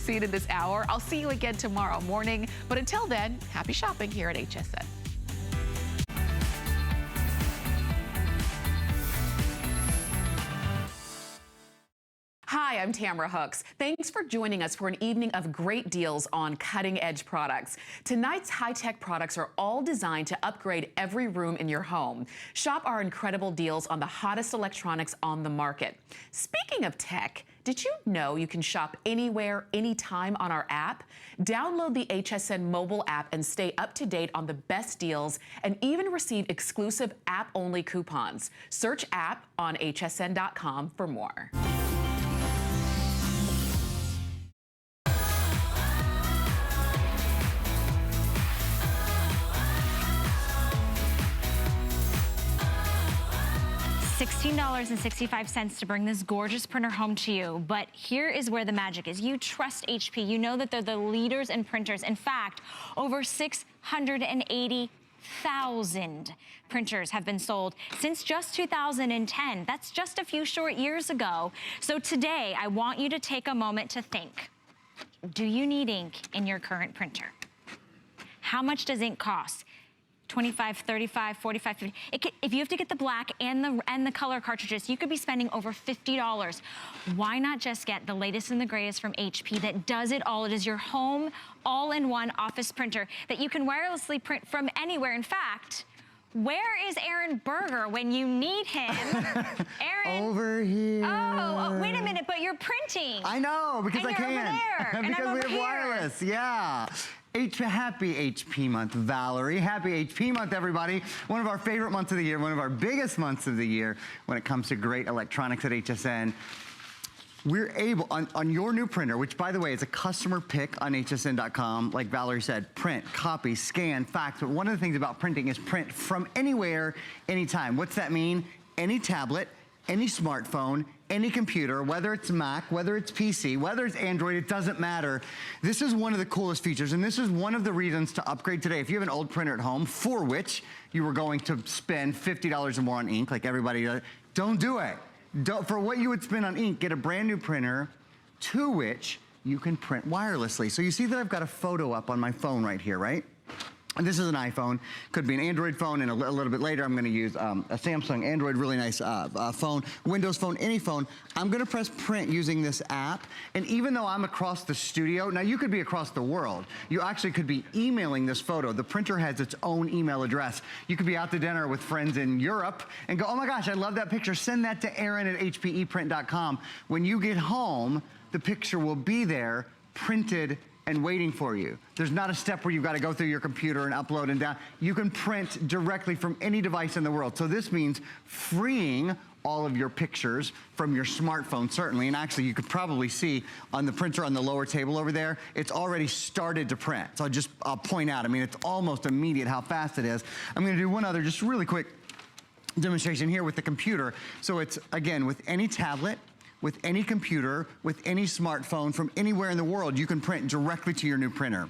See it in this hour. I'll see you again tomorrow morning. But until then, happy shopping here at HSN. Hi, I'm Tamara Hooks. Thanks for joining us for an evening of great deals on cutting-edge products. Tonight's high-tech products are all designed to upgrade every room in your home. Shop our incredible deals on the hottest electronics on the market. Speaking of tech, did you know you can shop anywhere, anytime on our app? Download the HSN mobile app and stay up to date on the best deals and even receive exclusive app-only coupons. Search app on hsn.com for more. $16.65 to bring this gorgeous printer home to you. But here is where the magic is. You trust HP. You know that they're the leaders in printers. In fact, over 680,000 printers have been sold since just 2010. That's just a few short years ago. So today, I want you to take a moment to think. Do you need ink in your current printer? How much does ink cost? 25, 35, 45, 50. If you have to get the black and the color cartridges, you could be spending over $50. Why not just get the latest and the greatest from HP that does it all? It is your home all-in-one office printer that you can wirelessly print from anywhere. In fact, where is Aaron Berger when you need him? Aaron. Over here. Oh, wait a minute, but you're printing. I know, because and I you're can. Over there, because and we have wireless, yeah. Happy HP month, Valerie. Happy HP month, everybody. One of our favorite months of the year, one of our biggest months of the year when it comes to great electronics at HSN. We're able, on your new printer, which by the way is a customer pick on hsn.com, like Valerie said, print, copy, scan, fax. But one of the things about printing is print from anywhere, anytime. What's that mean? Any tablet, any smartphone, any computer, whether it's Mac, whether it's PC, whether it's Android, it doesn't matter. This is one of the coolest features, and this is one of the reasons to upgrade today. If you have an old printer at home for which you were going to spend $50 or more on ink, like everybody does, don't do it. For what you would spend on ink, get a brand new printer to which you can print wirelessly. So you see that I've got a photo up on my phone right here, right? And this is an iPhone, could be an Android phone, and a little bit later I'm gonna use a Samsung Android, really nice phone, Windows phone, any phone. I'm gonna press print using this app, and even though I'm across the studio, now you could be across the world, you actually could be emailing this photo. The printer has its own email address. You could be out to dinner with friends in Europe and go, oh my gosh, I love that picture. Send that to Aaron at hpeprint.com. When you get home, the picture will be there, printed and waiting for you. There's not a step where you've got to go through your computer and upload and down. You can print directly from any device in the world. So this means freeing all of your pictures from your smartphone, certainly. And actually, you could probably see on the printer on the lower table over there, it's already started to print. So I'll point out, I mean, it's almost immediate how fast it is. I'm gonna do one other just really quick demonstration here with the computer. So it's, again, with any tablet, with any computer, with any smartphone from anywhere in the world, you can print directly to your new printer.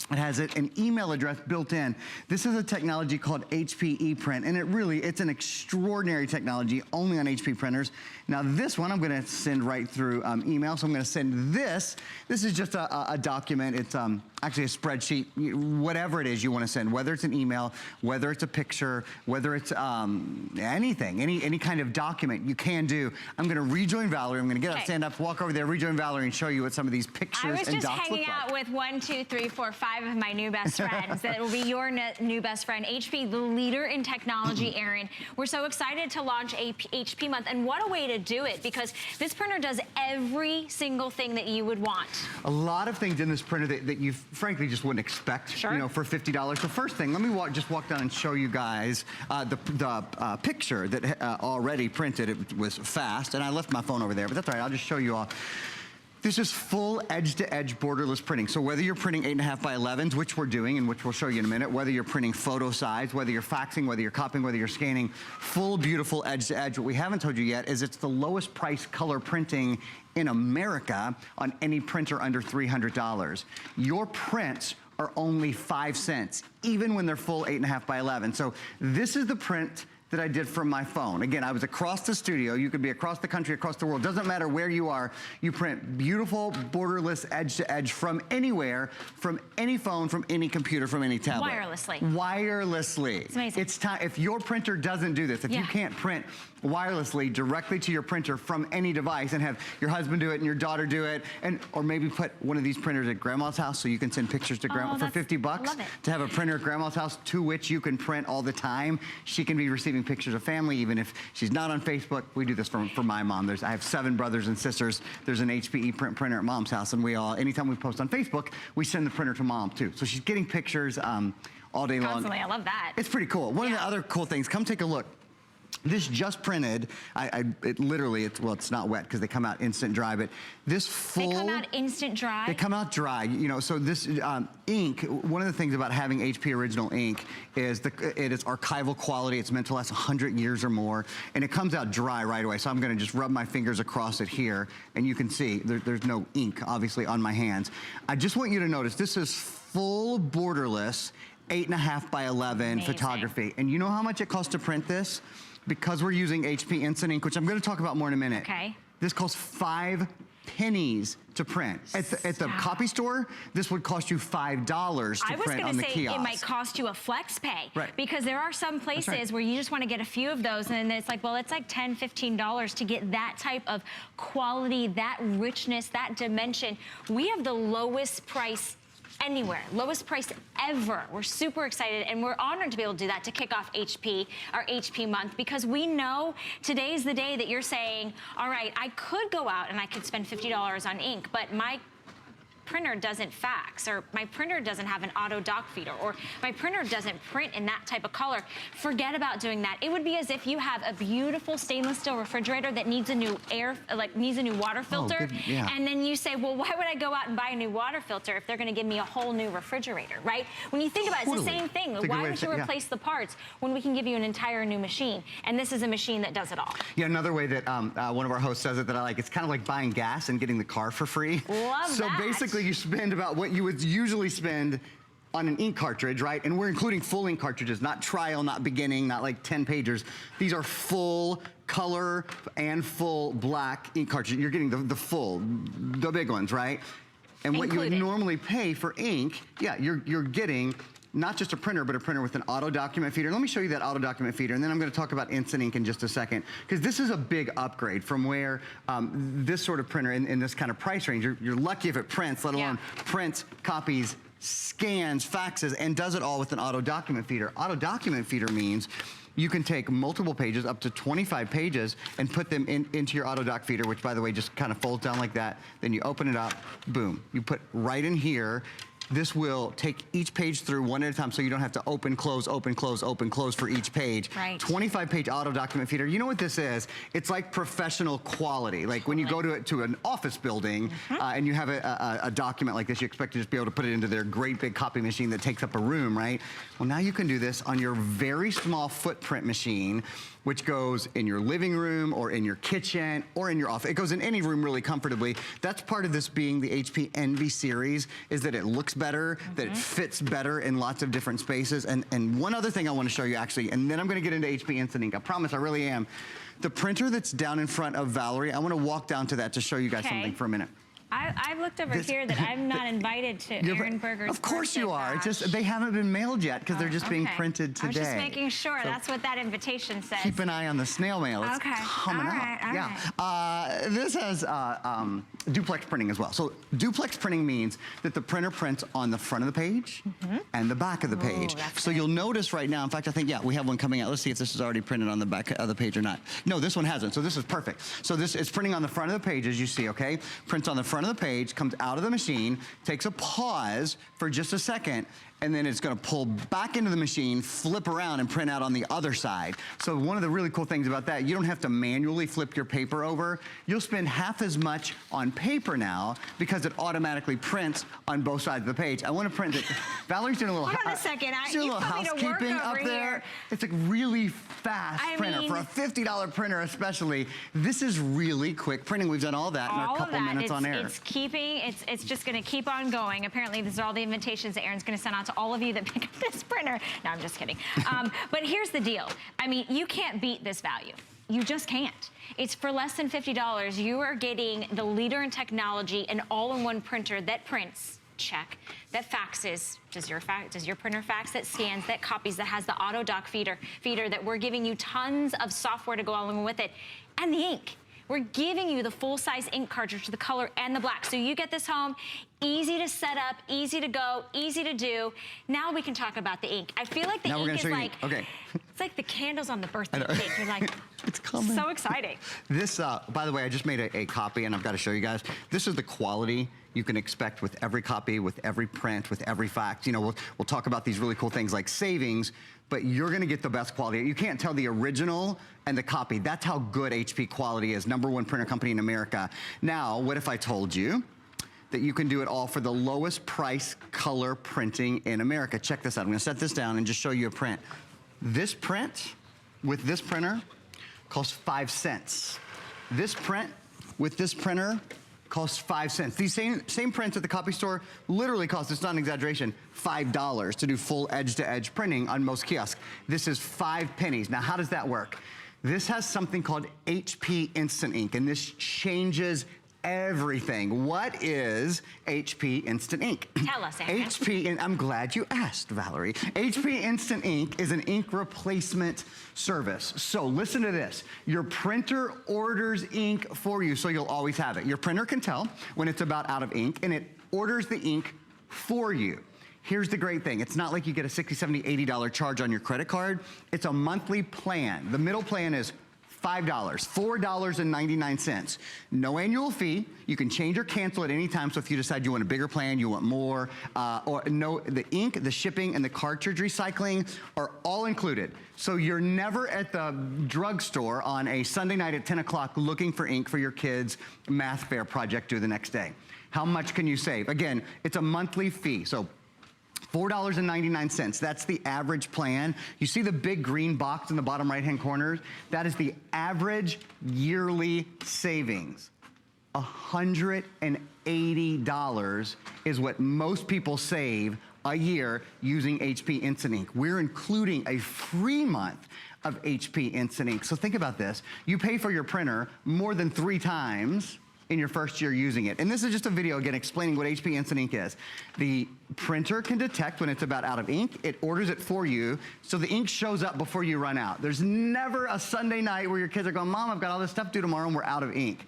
It has an email address built in. This is a technology called HP ePrint, and it's an extraordinary technology only on HP printers. Now this one I'm gonna send right through email, so I'm gonna send this. This is just a document. It's actually a spreadsheet, whatever it is you wanna send, whether it's an email, whether it's a picture, whether it's anything, any kind of document you can do. I'm gonna rejoin Valerie. I'm gonna get up, stand up, walk over there, rejoin Valerie, and show you what some of these pictures and docs look like. I was just hanging out with 1, 2, 3, 4, 5 of my new best friends. That will be your new best friend. HP, the leader in technology, Aaron. We're so excited to launch HP month, and what a way to do it, because this printer does every single thing that you would want. A lot of things in this printer that you frankly just wouldn't expect, you know, for $50. The first thing, let me just walk down and show you guys the picture that already printed. It was fast, and I left my phone over there, but that's all right, I'll just show you all. This is full edge-to-edge borderless printing. So whether you're printing 8.5 by 11s, which we're doing and which we'll show you in a minute, whether you're printing photo size, whether you're faxing, whether you're copying, whether you're scanning, full beautiful edge-to-edge. What we haven't told you yet is it's the lowest price color printing in America on any printer under $300. Your prints are only 5 cents, even when they're full 8.5 by 11. So this is the print that I did from my phone. Again, I was across the studio. You could be across the country, across the world. Doesn't matter where you are. You print beautiful, borderless, edge to edge from anywhere, from any phone, from any computer, from any tablet. Wirelessly. Wirelessly. It's amazing. It's time. If your printer doesn't do this, if you can't print wirelessly directly to your printer from any device and have your husband do it and your daughter do it, or maybe put one of these printers at grandma's house so you can send pictures to grandma for 50 bucks. Love it. To have a printer at grandma's house to which you can print all the time. She can be receiving pictures of family even if she's not on Facebook. We do this for my mom. I have 7 brothers and sisters. There's an HPE print printer at mom's house, and anytime we post on Facebook, we send the printer to mom too. So she's getting pictures all day long. Constantly, I love that. It's pretty cool. One of the other cool things, come take a look. This just printed, it's not wet because they come out instant dry, but this full... They come out instant dry? They come out dry, so this ink, one of the things about having HP Original ink is it is archival quality. It's meant to last 100 years or more, and it comes out dry right away. So I'm gonna just rub my fingers across it here, and you can see there's no ink, obviously, on my hands. I just want you to notice, this is full borderless, 8.5 by 11 Amazing. Photography. And you know how much it costs to print this? Because we're using HP Instant Ink, which I'm gonna talk about more in a minute. Okay. This costs 5 pennies to print. At the copy store, this would cost you $5 to print on the kiosk. I was gonna say it might cost you a flex pay. Right. Because there are some places where you just wanna get a few of those and then it's like, well, it's like $10, $15 to get that type of quality, that richness, that dimension. We have the lowest price anywhere, lowest price ever. We're super excited and we're honored to be able to do that to kick off our HP month, because we know today's the day that you're saying, all right, I could go out and I could spend $50 on ink, but my printer doesn't fax, or my printer doesn't have an auto dock feeder, or my printer doesn't print in that type of color. Forget about doing that. It would be as if you have a beautiful stainless steel refrigerator that needs a new water filter, and then you say, well, why would I go out and buy a new water filter if they're gonna give me a whole new refrigerator, right? When you think about it, it's the same thing. Why would you replace the parts when we can give you an entire new machine? And this is a machine that does it all. Yeah, another way that one of our hosts says it that I like, it's kind of like buying gas and getting the car for free. Love so that. Basically, you spend about what you would usually spend on an ink cartridge, right? And we're including full ink cartridges, not trial, not beginning, not like 10 pagers. These are full color and full black ink cartridges. You're getting the big ones, right? And what you would normally pay for ink, you're getting not just a printer, but a printer with an auto document feeder. Let me show you that auto document feeder, and then I'm gonna talk about Instant Ink in just a second, because this is a big upgrade from where this sort of printer in this kind of price range, you're lucky if it prints, let alone prints, copies, scans, faxes, and does it all with an auto document feeder. Auto document feeder means you can take multiple pages, up to 25 pages, and put them into your auto doc feeder, which, by the way, just kind of folds down like that. Then you open it up, boom. You put right in here. This will take each page through one at a time, so you don't have to open, close, open, close, open, close for each page. Right. 25-page auto document feeder. You know what this is? It's like professional quality. Like when you go to an office building and you have a document like this, you expect to just be able to put it into their great big copy machine that takes up a room, right? Well, now you can do this on your very small footprint machine, which goes in your living room or in your kitchen or in your office. It goes in any room really comfortably. That's part of this being the HP Envy series, is that it looks better, that it fits better in lots of different spaces. And one other thing I want to show you actually, and then I'm going to get into HP Instant Ink. I promise, I really am. The printer that's down in front of Valerie, I want to walk down to that to show you guys something for a minute. I've looked over here that I'm not invited to Aaron Berger's. Of course you are. Bash. It's just they haven't been mailed yet because they're just being printed today. I was just making sure. So that's what that invitation says. Keep an eye on the snail mail. It's coming up. This has duplex printing as well. So duplex printing means that the printer prints on the front of the page and the back of the page. So you'll notice right now, in fact, I think, we have one coming out. Let's see if this is already printed on the back of the page or not. No, this one hasn't. So this is perfect. So this is printing on the front of the page, as you see, okay? Prints on the front of the page, comes out of the machine, takes a pause for just a second, and then it's gonna pull back into the machine, flip around, and print out on the other side. So one of the really cool things about that, you don't have to manually flip your paper over. You'll spend half as much on paper now because it automatically prints on both sides of the page. I wanna print it. Valerie's doing a little, hold on a second. She's doing a little housekeeping up there. It's a really fast printer. For a $50 printer especially, this is really quick printing. We've done all that in a couple minutes on air. It's just gonna keep on going. Apparently, these are all the invitations that Aaron's gonna send out to to all of you that pick up this printer. No, I'm just kidding. But here's the deal. I mean, you can't beat this value. You just can't. It's for less than $50. You are getting the leader in technology, an all-in-one printer that prints, check, that faxes, does your printer fax, that scans, that copies, that has the auto dock feeder that we're giving you tons of software to go along with it, and the ink. We're giving you the full-size ink cartridge, the color and the black. So you get this home, easy to set up, easy to go, easy to do. Now we can talk about the ink. I feel like the ink is like, it's like the candles on the birthday cake. You're like, it's coming. So exciting. This, by the way, I just made a copy and I've got to show you guys. This is the quality you can expect with every copy, with every print, with every fax. You know, we'll talk about these really cool things like savings, but you're gonna get the best quality. You can't tell the original and the copy. That's how good HP quality is. #1 printer company in America. Now, what if I told you that you can do it all for the lowest price color printing in America? Check this out. I'm gonna set this down and just show you a print. This print with this printer costs 5 cents. This print with this printer costs 5 cents. These same prints at the copy store literally cost, it's not an exaggeration, $5 to do full edge-to-edge printing on most kiosks. This is 5 pennies. Now, how does that work? This has something called HP Instant Ink, and this changes everything. What is HP Instant Ink? Tell us, Aaron. and I'm glad you asked, Valerie. HP Instant Ink is an ink replacement service. So listen to this. Your printer orders ink for you, so you'll always have it. Your printer can tell when it's about out of ink, and it orders the ink for you. Here's the great thing. It's not like you get a $60, $70, $80 charge on your credit card. It's a monthly plan. The middle plan is $5, $4.99. No annual fee. You can change or cancel at any time. So if you decide you want a bigger plan, you want more, or no, the ink, the shipping, and the cartridge recycling are all included. So you're never at the drugstore on a Sunday night at 10 o'clock looking for ink for your kids' math fair project due the next day. How much can you save? Again, it's a monthly fee. So $4.99, that's the average plan. You see the big green box in the bottom right-hand corner? That is the average yearly savings. $180 is what most people save a year using HP Instant Ink. We're including a free month of HP Instant Ink. So think about this. You pay for your printer more than 3 times in your first year using it. And this is just a video, again, explaining what HP Instant Ink is. The printer can detect when it's about out of ink. It orders it for you, so the ink shows up before you run out. There's never a Sunday night where your kids are going, Mom, I've got all this stuff due tomorrow and we're out of ink.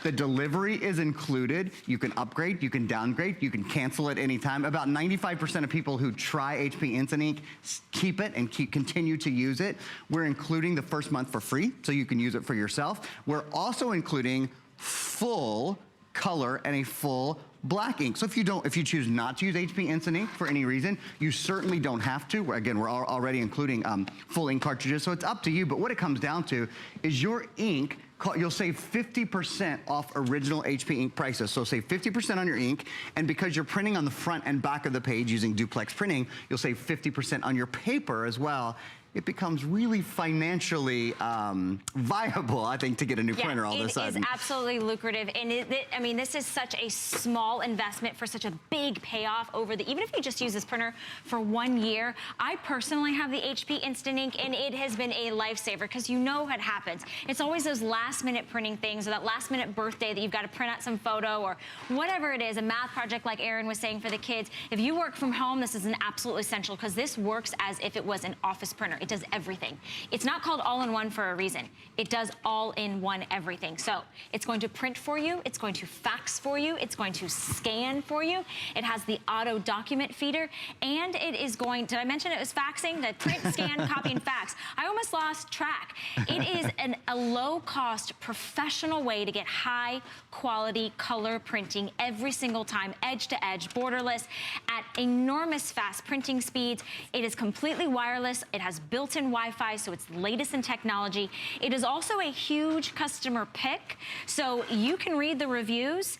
The delivery is included. You can upgrade, you can downgrade, you can cancel at any time. About 95% of people who try HP Instant Ink keep it and continue to use it. We're including the first month for free, so you can use it for yourself. We're also including full color and a full black ink. So if you choose not to use HP Instant Ink for any reason, you certainly don't have to. Again, we're already including full ink cartridges, so it's up to you. But what it comes down to is your ink, you'll save 50% off original HP ink prices. So save 50% on your ink, and because you're printing on the front and back of the page using duplex printing, you'll save 50% on your paper as well. It becomes really financially viable, I think, to get a new printer all of a sudden. It is absolutely lucrative. And I mean, this is such a small investment for such a big payoff over even if you just use this printer for 1 year. I personally have the HP Instant Ink, and it has been a lifesaver because you know what happens. It's always those last minute printing things, or that last minute birthday that you've got to print out some photo or whatever it is, a math project like Aaron was saying for the kids. If you work from home, this is an absolute essential because this works as if it was an office printer. It does everything. It's not called all-in-one for a reason. It does all-in-one everything. So it's going to print for you. It's going to fax for you. It's going to scan for you. It has the auto document feeder, and it is going, did I mention it was faxing? The print, scan, copy, and fax. I almost lost track. It is a low-cost, professional way to get high-quality color printing every single time, edge-to-edge, borderless, at enormous fast printing speeds. It is completely wireless. It has built-in Wi-Fi, so it's latest in technology. It is also a huge customer pick, so you can read the reviews,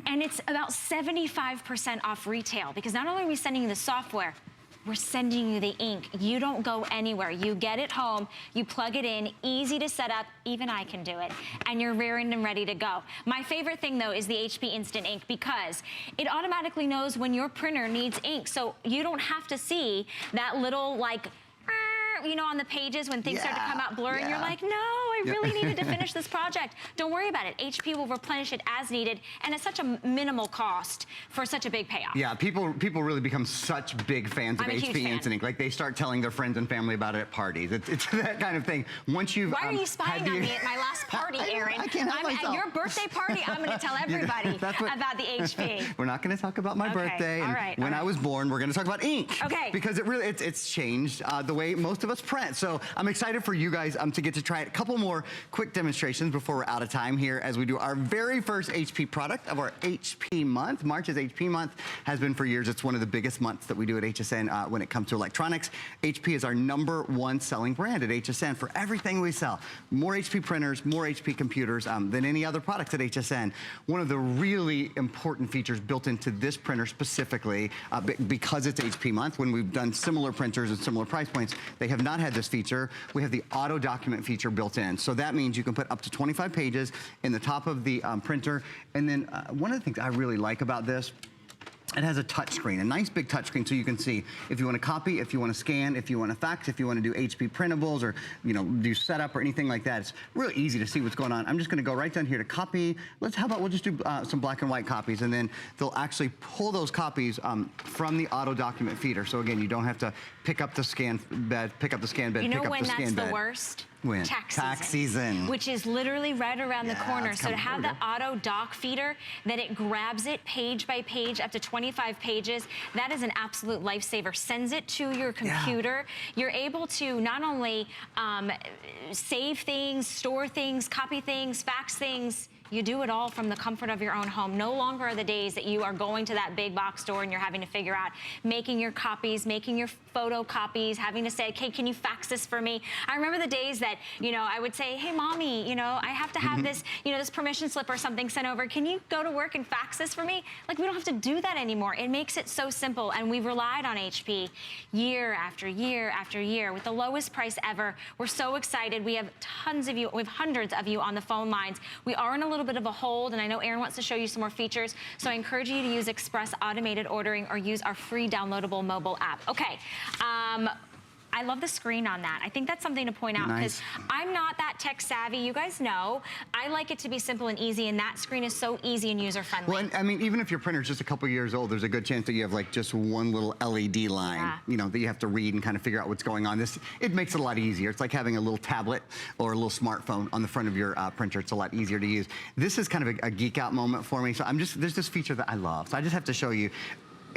and it's about 75% off retail, because not only are we sending you the software, we're sending you the ink. You don't go anywhere. You get it home, you plug it in, easy to set up, even I can do it, and you're rearing and ready to go. My favorite thing though is the HP Instant Ink because it automatically knows when your printer needs ink, so you don't have to see that little like, you know, on the pages when things start to come out blurry, and you're like, no, I really needed to finish this project. Don't worry about it. HP will replenish it as needed, and it's such a minimal cost for such a big payoff. Yeah, people really become such big fans of HP Instant Ink. Like they start telling their friends and family about it at parties. It's that kind of thing. Once you've Why are you spying on me at my last party, Aaron? I can't help myself. At your birthday party, I'm going to tell everybody about the HP. We're not going to talk about my birthday and when I was born. We're going to talk about ink. Okay. Because it's changed the way most of us print. So I'm excited for you guys to get to try it. A couple more quick demonstrations before we're out of time here as we do our very first HP product of our HP month. March is HP month, has been for years. It's one of the biggest months that we do at HSN when it comes to electronics. HP is our #1 selling brand at HSN for everything we sell. More HP printers, more HP computers than any other products at HSN. One of the really important features built into this printer specifically, because it's HP month, when we've done similar printers at similar price points, they have not had this feature. We have the auto document feature built in. So that means you can put up to 25 pages in the top of the printer. And then one of the things I really like about this, it has a touch screen, a nice big touch screen, so you can see if you want to copy, if you want to scan, if you want to fax, if you want to do HP printables or do setup or anything like that. It's really easy to see what's going on. I'm just going to go right down here to copy. How about we'll just do some black and white copies, and then they'll actually pull those copies from the auto document feeder. So again, you don't have to pick up the scan bed, pick up the scan bed, pick up the scan bed. You know when that's the worst? When? Tax season. Which is literally right around the corner. So to have the auto doc feeder, that it grabs it page by page, up to 25 pages, that is an absolute lifesaver. Sends it to your computer. You're able to not only save things, store things, copy things, fax things, you do it all from the comfort of your own home. No longer are the days that you are going to that big box store and you're having to figure out making your copies, making your photocopies, having to say, okay, can you fax this for me? I remember the days that, I would say, hey, mommy, I have to have this, this permission slip or something sent over. Can you go to work and fax this for me? Like, we don't have to do that anymore. It makes it so simple, and we've relied on HP year after year after year with the lowest price ever. We're so excited. We have tons of you, we have hundreds of you on the phone lines. We are in a little bit of a hold, and I know Aaron wants to show you some more features, so I encourage you to use Express Automated Ordering or use our free downloadable mobile app. Okay. I love the screen on that. I think that's something to point out because I'm not that tech savvy. You guys know. I like it to be simple and easy, and that screen is so easy and user friendly. Well, and, I mean, even if your printer's just a couple years old, there's a good chance that you have like just one little LED line, that you have to read and kind of figure out what's going on. It makes it a lot easier. It's like having a little tablet or a little smartphone on the front of your printer. It's a lot easier to use. This is kind of a geek out moment for me. So there's this feature that I love. So I just have to show you.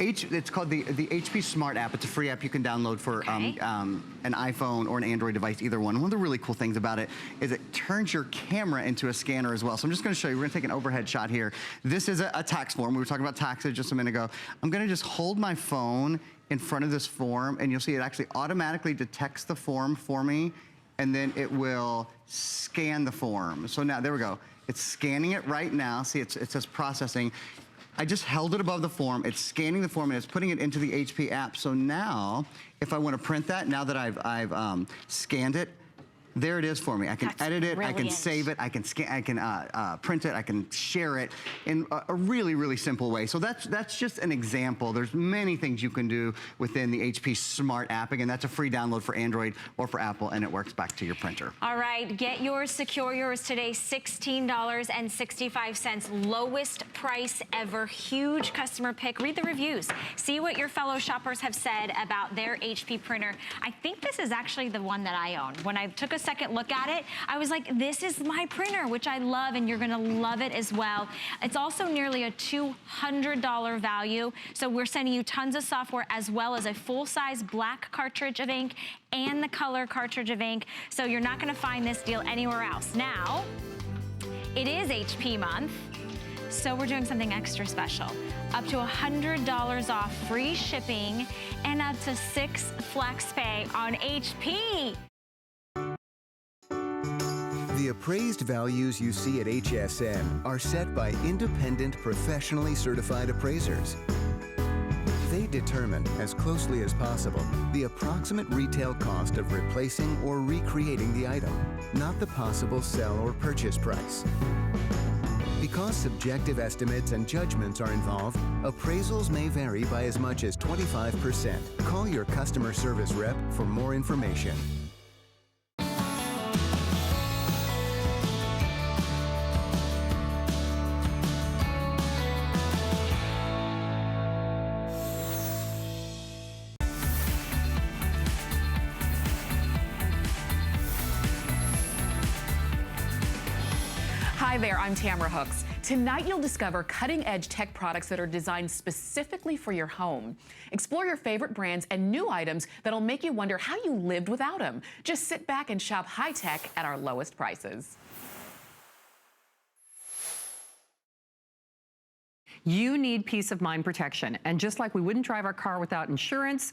It's called the HP Smart app. It's a free app you can download for an iPhone or an Android device, either one. One of the really cool things about it is it turns your camera into a scanner as well. So I'm just going to show you. We're going to take an overhead shot here. This is a tax form. We were talking about taxes just a minute ago. I'm going to just hold my phone in front of this form, and you'll see it actually automatically detects the form for me, and then it will scan the form. So now, there we go. It's scanning it right now. See, it says processing. I just held it above the form. It's scanning the form and it's putting it into the HP app. So now, if I want to print that, now that I've scanned it, there it is for me. I can edit it, I can save it, I can scan, I can print it, I can share it in a really, really simple way. So that's just an example. There's many things you can do within the HP Smart app. Again, that's a free download for Android or for Apple, and it works back to your printer. All right, get yours, secure yours today, $16.65, lowest price ever, huge customer pick. Read the reviews, see what your fellow shoppers have said about their HP printer. I think this is actually the one that I own. When I took a second look at it, I was like, this is my printer, which I love, and you're gonna love it as well. It's also nearly a $200 value, so we're sending you tons of software as well as a full-size black cartridge of ink and the color cartridge of ink, so you're not gonna find this deal anywhere else. Now, it is HP month, so we're doing something extra special. Up to $100 off free shipping and up to 6 flex pay on HP. The appraised values you see at HSN are set by independent, professionally certified appraisers. They determine, as closely as possible, the approximate retail cost of replacing or recreating the item, not the possible sell or purchase price. Because subjective estimates and judgments are involved, appraisals may vary by as much as 25%. Call your customer service rep for more information. Hi there, I'm Tamara Hooks. Tonight you'll discover cutting-edge tech products that are designed specifically for your home. Explore your favorite brands and new items that'll make you wonder how you lived without them. Just sit back and shop high-tech at our lowest prices. You need peace of mind protection. And just like we wouldn't drive our car without insurance,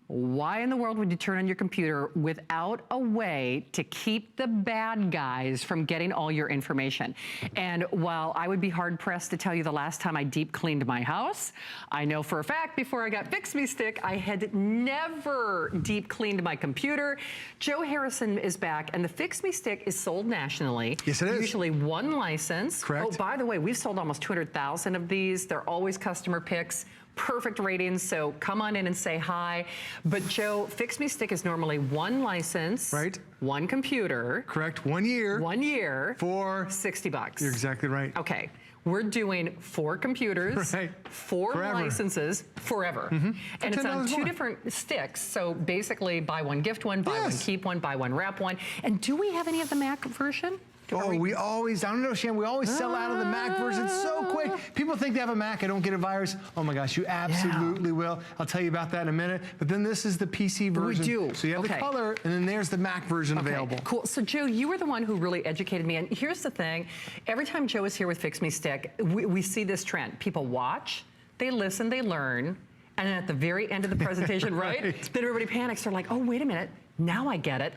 why in the world would you turn on your computer without a way to keep the bad guys from getting all your information? And while I would be hard pressed to tell you the last time I deep cleaned my house, I know for a fact before I got Fix Me Stick, I had never deep cleaned my computer. Joe Harrison is back, and the Fix Me Stick is sold nationally. Yes, it is. Usually one license. Correct. Oh, by the way, we've sold almost 200,000 of these. They're always customer picks. Perfect ratings, so come on in and say hi. But Joe, Fix Me Stick is normally one license, right? One computer. Correct, 1 year. 1 year. For $60. You're exactly right. Okay, we're doing 4 computers, right. 4 Forever. licenses forever. And it's on 2 different sticks, so basically buy one, gift one, buy one, keep one, buy one, wrap one. And do we have any of the Mac version? Oh, we always, I don't know, Shan, we always sell out of the Mac version so quick. People think they have a Mac, I don't get a virus. Oh my gosh, you absolutely will. I'll tell you about that in a minute. But then this is the PC version. We do. So you have the color, and then there's the Mac version available. Cool. So Joe, you were the one who really educated me. And here's the thing. Every time Joe is here with Fix Me Stick, we see this trend. People watch, they listen, they learn. And then at the very end of the presentation, right? Then everybody panics. They're like, oh, wait a minute. Now I get it.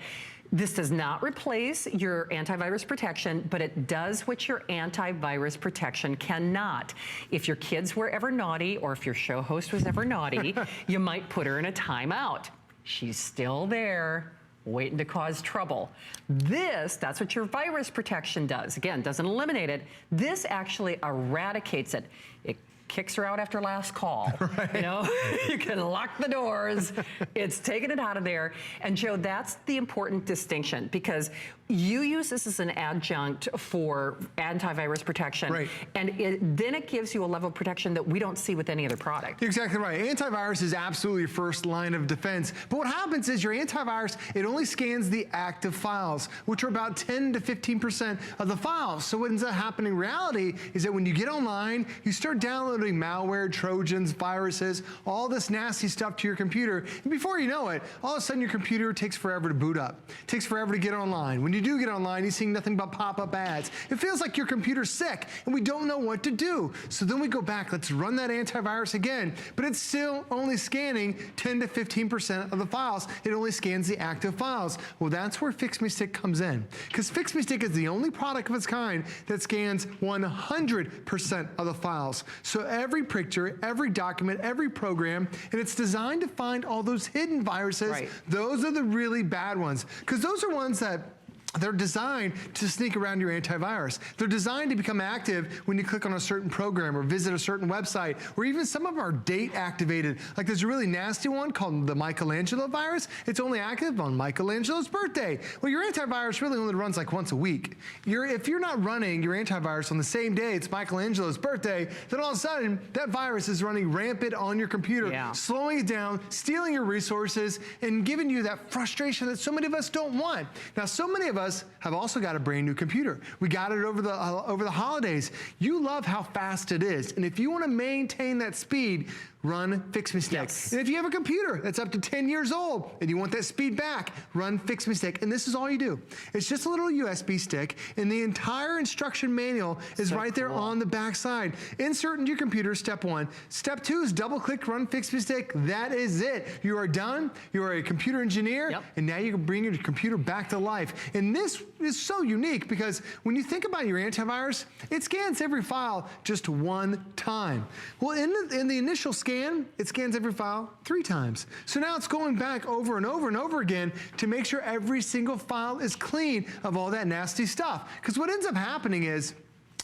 This does not replace your antivirus protection, but it does what your antivirus protection cannot. If your kids were ever naughty, or if your show host was ever naughty, you might put her in a timeout. She's still there, waiting to cause trouble. That's what your virus protection does. Again, doesn't eliminate it. This actually eradicates it. It kicks her out after last call. Right. You know, you can lock the doors. It's taking it out of there. And Joe, that's the important distinction, because you use this as an adjunct for antivirus protection. Right. And then it gives you a level of protection that we don't see with any other product. You're exactly right. Antivirus is absolutely your first line of defense. But what happens is your antivirus, it only scans the active files, which are about 10 to 15% of the files. So what ends up happening in reality is that when you get online, you start downloading malware, Trojans, viruses, all this nasty stuff to your computer. And before you know it, all of a sudden your computer takes forever to boot up. It takes forever to get online. When you do get online, you're seeing nothing but pop-up ads. It feels like your computer's sick and we don't know what to do. So then we go back, let's run that antivirus again, but it's still only scanning 10 to 15% of the files. It only scans the active files. Well, that's where Fix Me Stick comes in, because Fix Me Stick is the only product of its kind that scans 100% of the files. So every picture, every document, every program, and it's designed to find all those hidden viruses. Right. Those are the really bad ones, because those are ones that they're designed to sneak around your antivirus. They're designed to become active when you click on a certain program or visit a certain website, or even some of them are date activated. Like there's a really nasty one called the Michelangelo virus. It's only active on Michelangelo's birthday. Well, your antivirus really only runs like once a week. If you're not running your antivirus on the same day it's Michelangelo's birthday, then all of a sudden that virus is running rampant on your computer, slowing it down, stealing your resources, and giving you that frustration that so many of us don't want. Now, so many of us have also got a brand new computer. We got it over the holidays. You love how fast it is, and if you want to maintain that speed, run Fix Me Stick. Yes. And if you have a computer that's up to 10 years old and you want that speed back, run Fix Me Stick. And this is all you do. It's just a little USB stick, and the entire instruction manual is right there on the back side. Insert into your computer, step 1. Step 2 is double click, run Fix Me Stick. That is it. You are done. You are a computer engineer, and now you can bring your computer back to life. And this is so unique because when you think about your antivirus, it scans every file just one time. Well, in the initial scan, scan, it scans every file 3 times. So now it's going back over and over and over again to make sure every single file is clean of all that nasty stuff. Because what ends up happening is,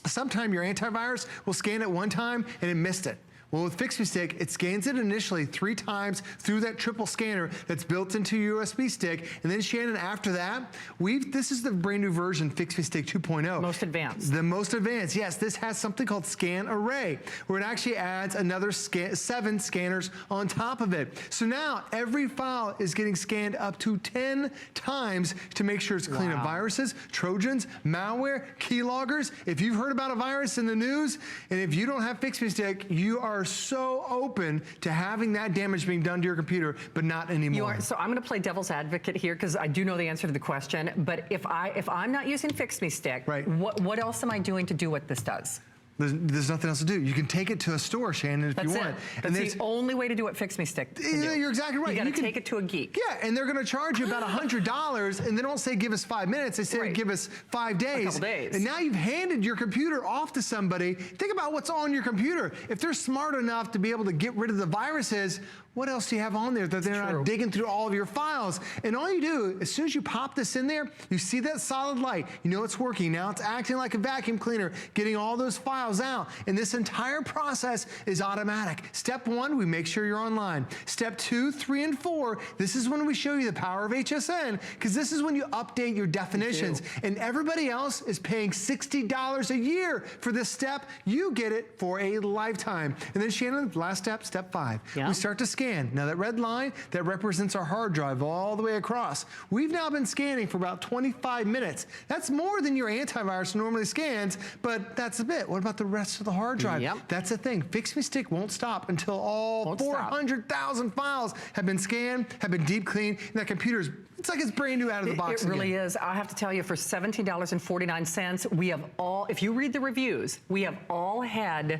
sometime your antivirus will scan it one time and it missed it. Well, with Fix Me Stick, it scans it initially 3 times through that triple scanner that's built into your USB stick. And then, Shannon, after that, this is the brand new version, Fix Me Stick 2.0. Most advanced. The most advanced, yes. This has something called Scan Array, where it actually adds another 7 scanners on top of it. So now every file is getting scanned up to 10 times to make sure it's clean of viruses, Trojans, malware, keyloggers. If you've heard about a virus in the news, and if you don't have Fix Me Stick, you are so open to having that damage being done to your computer, but not anymore. So I'm going to play devil's advocate here because I do know the answer to the question. But if I'm not using Fix Me Stick, right, what else am I doing to do what this does? There's nothing else to do. You can take it to a store, Shannon, if you want. That's the only way to do what Fix Me Stick can do. You're exactly right. You got to take it to a geek. Yeah, and they're going to charge you about $100, and they don't say give us 5 minutes. They say give us 5 days. A couple days. And now you've handed your computer off to somebody. Think about what's on your computer. If they're smart enough to be able to get rid of the viruses, what else do you have on there that they're not digging through all of your files? And all you do, as soon as you pop this in there, you see that solid light. You know it's working. Now it's acting like a vacuum cleaner, getting all those files out. And this entire process is automatic. Step 1, we make sure you're online. Step 2, 3, and 4, this is when we show you the power of HSN, because this is when you update your definitions. And everybody else is paying $60 a year for this step. You get it for a lifetime. And then, Shannon, last step, step 5. Yeah. We start to scan. Now that red line, that represents our hard drive all the way across. We've now been scanning for about 25 minutes. That's more than your antivirus normally scans, but that's a bit. What about the rest of the hard drive? Yep. That's the thing. Fix Me Stick won't stop until all 400,000 files have been scanned, have been deep cleaned, and that computer's, it's like it's brand new out of the box. It really is. I have to tell you, for $17.49, we have all, if you read the reviews, we have all had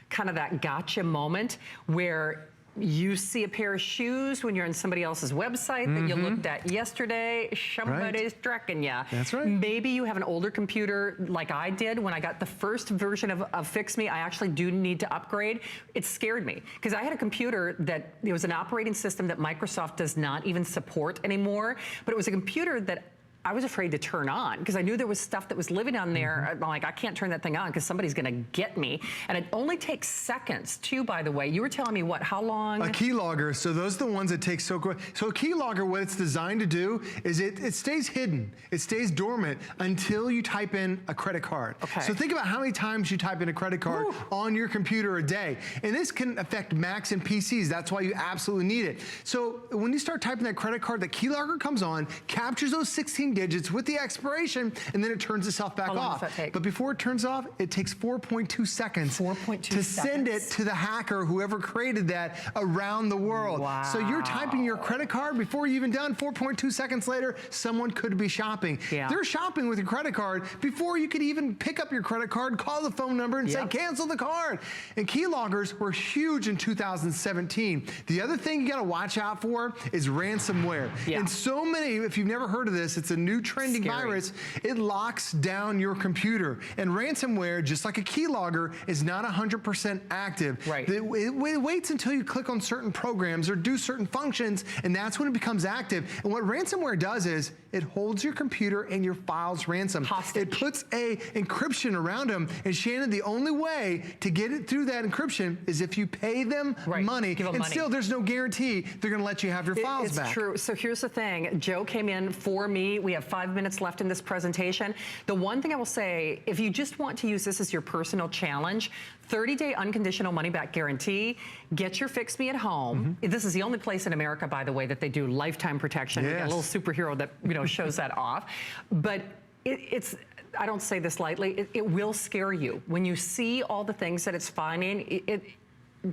kind of that gotcha moment where you see a pair of shoes when you're on somebody else's website that you looked at yesterday. Somebody's tracking you. That's right. Maybe you have an older computer like I did when I got the first version of Fix Me. I actually do need to upgrade. It scared me because I had a computer that it was an operating system that Microsoft does not even support anymore, but it was a computer that I was afraid to turn on because I knew there was stuff that was living on there. I'm like, I can't turn that thing on because somebody's going to get me. And it only takes seconds, too, by the way. You were telling me, what, how long? A keylogger. So those are the ones that take so quick. So a keylogger, what it's designed to do is it stays hidden. It stays dormant until you type in a credit card. Okay. So think about how many times you type in a credit card on your computer a day. And this can affect Macs and PCs. That's why you absolutely need it. So when you start typing that credit card, the keylogger comes on, captures those 16 digits with the expiration, and then it turns itself back off. How long does that take? But before it turns off, it takes 4.2 seconds to send it to the hacker, whoever created that, around the world. Wow. So you're typing your credit card before you're even done. 4.2 seconds later, someone could be shopping. Yeah. They're shopping with your credit card before you could even pick up your credit card, call the phone number, and say, cancel the card. And keyloggers were huge in 2017. The other thing you got to watch out for is ransomware. Yeah. And so many, if you've never heard of this, it's a new trending virus. It locks down your computer. And ransomware, just like a keylogger, is not 100% active. Right. It waits until you click on certain programs or do certain functions, and that's when it becomes active. And what ransomware does is it holds your computer and your files ransom. Hostage. It puts a encryption around them. And Shannon, the only way to get it through that encryption is if you pay them money. Give them money. Still, there's no guarantee they're going to let you have your files back. It's true. So here's the thing. Joe came in for me. We have 5 minutes left in this presentation. The one thing I will say, if you just want to use this as your personal challenge, 30-day unconditional money-back guarantee. Get your Fix Me at home. This is the only place in America, by the way, that they do lifetime protection. We got a little superhero that shows that off. But it's, I don't say this lightly, it will scare you. When you see all the things that it's finding,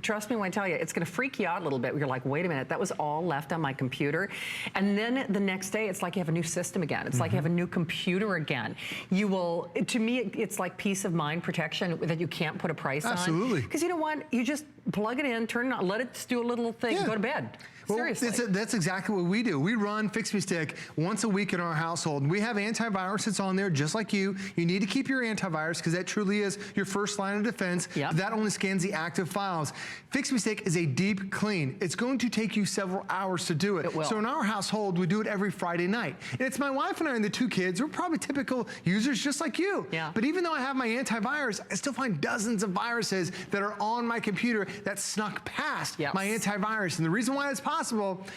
trust me when I tell you, it's going to freak you out a little bit. You're like, wait a minute, that was all left on my computer. And then the next day, it's like you have a new system again. It's like you have a new computer again. You will, to me, it's like peace of mind protection that you can't put a price on. Absolutely. Because you know what? You just plug it in, turn it on, let it do a little thing, go to bed. Well, Seriously. that's exactly what we do. We run Fix Me Stick once a week in our household. We have antivirus that's on there just like you. You need to keep your antivirus because that truly is your first line of defense. Yep. That only scans the active files. Fix Me Stick is a deep clean. It's going to take you several hours to do it. It will. So in our household, we do it every Friday night. And it's my wife and I and the 2 kids. We're probably typical users just like you. Yeah. But even though I have my antivirus, I still find dozens of viruses that are on my computer that snuck past my antivirus. And the reason why it's possible,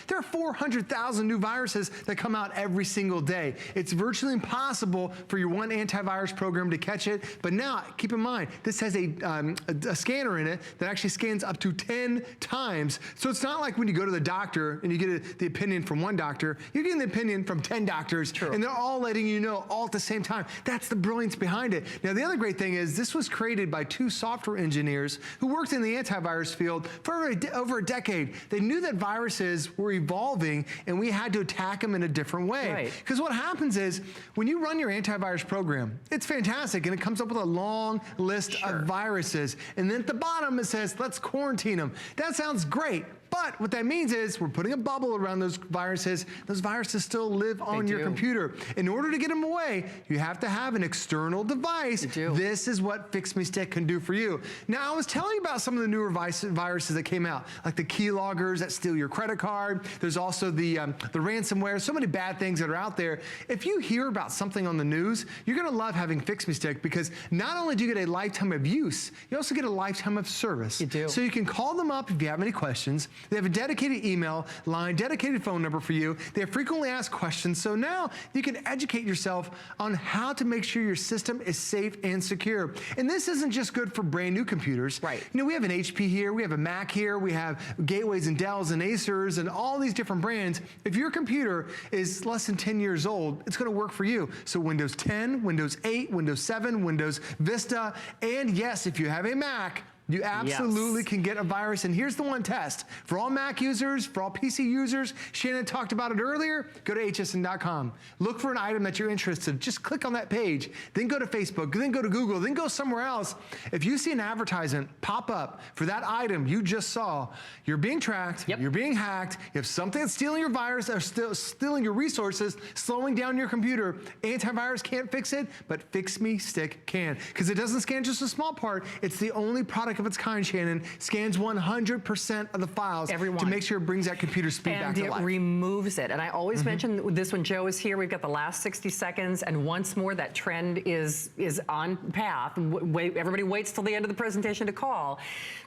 there are 400,000 new viruses that come out every single day. It's virtually impossible for your one antivirus program to catch it. But now, keep in mind, this has a scanner in it that actually scans up to 10 times. So it's not like when you go to the doctor and you get the opinion from one doctor, you're getting the opinion from 10 doctors, and they're all letting you know all at the same time. That's the brilliance behind it. Now, the other great thing is this was created by 2 software engineers who worked in the antivirus field for over a decade. They knew that viruses were evolving and we had to attack them in a different way. Because what happens is when you run your antivirus program, it's fantastic and it comes up with a long list of viruses. And then at the bottom it says, let's quarantine them. That sounds great. But what that means is we're putting a bubble around those viruses. Those viruses still live on your computer. In order to get them away, you have to have an external device. This is what Fix Me Stick can do for you. Now, I was telling you about some of the newer viruses that came out, like the keyloggers that steal your credit card. There's also the ransomware, so many bad things that are out there. If you hear about something on the news, you're gonna love having Fix Me Stick because not only do you get a lifetime of use, you also get a lifetime of service. You do. So you can call them up if you have any questions. They have a dedicated email line, dedicated phone number for you. They have frequently asked questions. So now you can educate yourself on how to make sure your system is safe and secure. And this isn't just good for brand new computers. You know, we have an HP here, we have a Mac here, we have Gateways and Dells and Acers and all these different brands. If your computer is less than 10 years old, it's gonna work for you. So Windows 10, Windows 8, Windows 7, Windows Vista, and yes, if you have a Mac, you absolutely can get a virus. And here's the one test. For all Mac users, for all PC users, Shannon talked about it earlier, go to hsn.com. Look for an item that you're interested in. Just click on that page. Then go to Facebook, then go to Google, then go somewhere else. If you see an advertisement pop up for that item you just saw, you're being tracked, you're being hacked, you have something that's stealing your virus or stealing your resources, slowing down your computer. Antivirus can't fix it, but Fix Me Stick can. Because it doesn't scan just a small part, it's the only product of its kind, Shannon, scans 100% of the files to make sure it brings that computer speed back to life. And it removes it. And I always mention this when Joe is here. We've got the last 60 seconds, and once more that trend is on path. Everybody waits till the end of the presentation to call.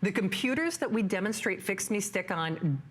The computers that we demonstrate Fix Me Stick on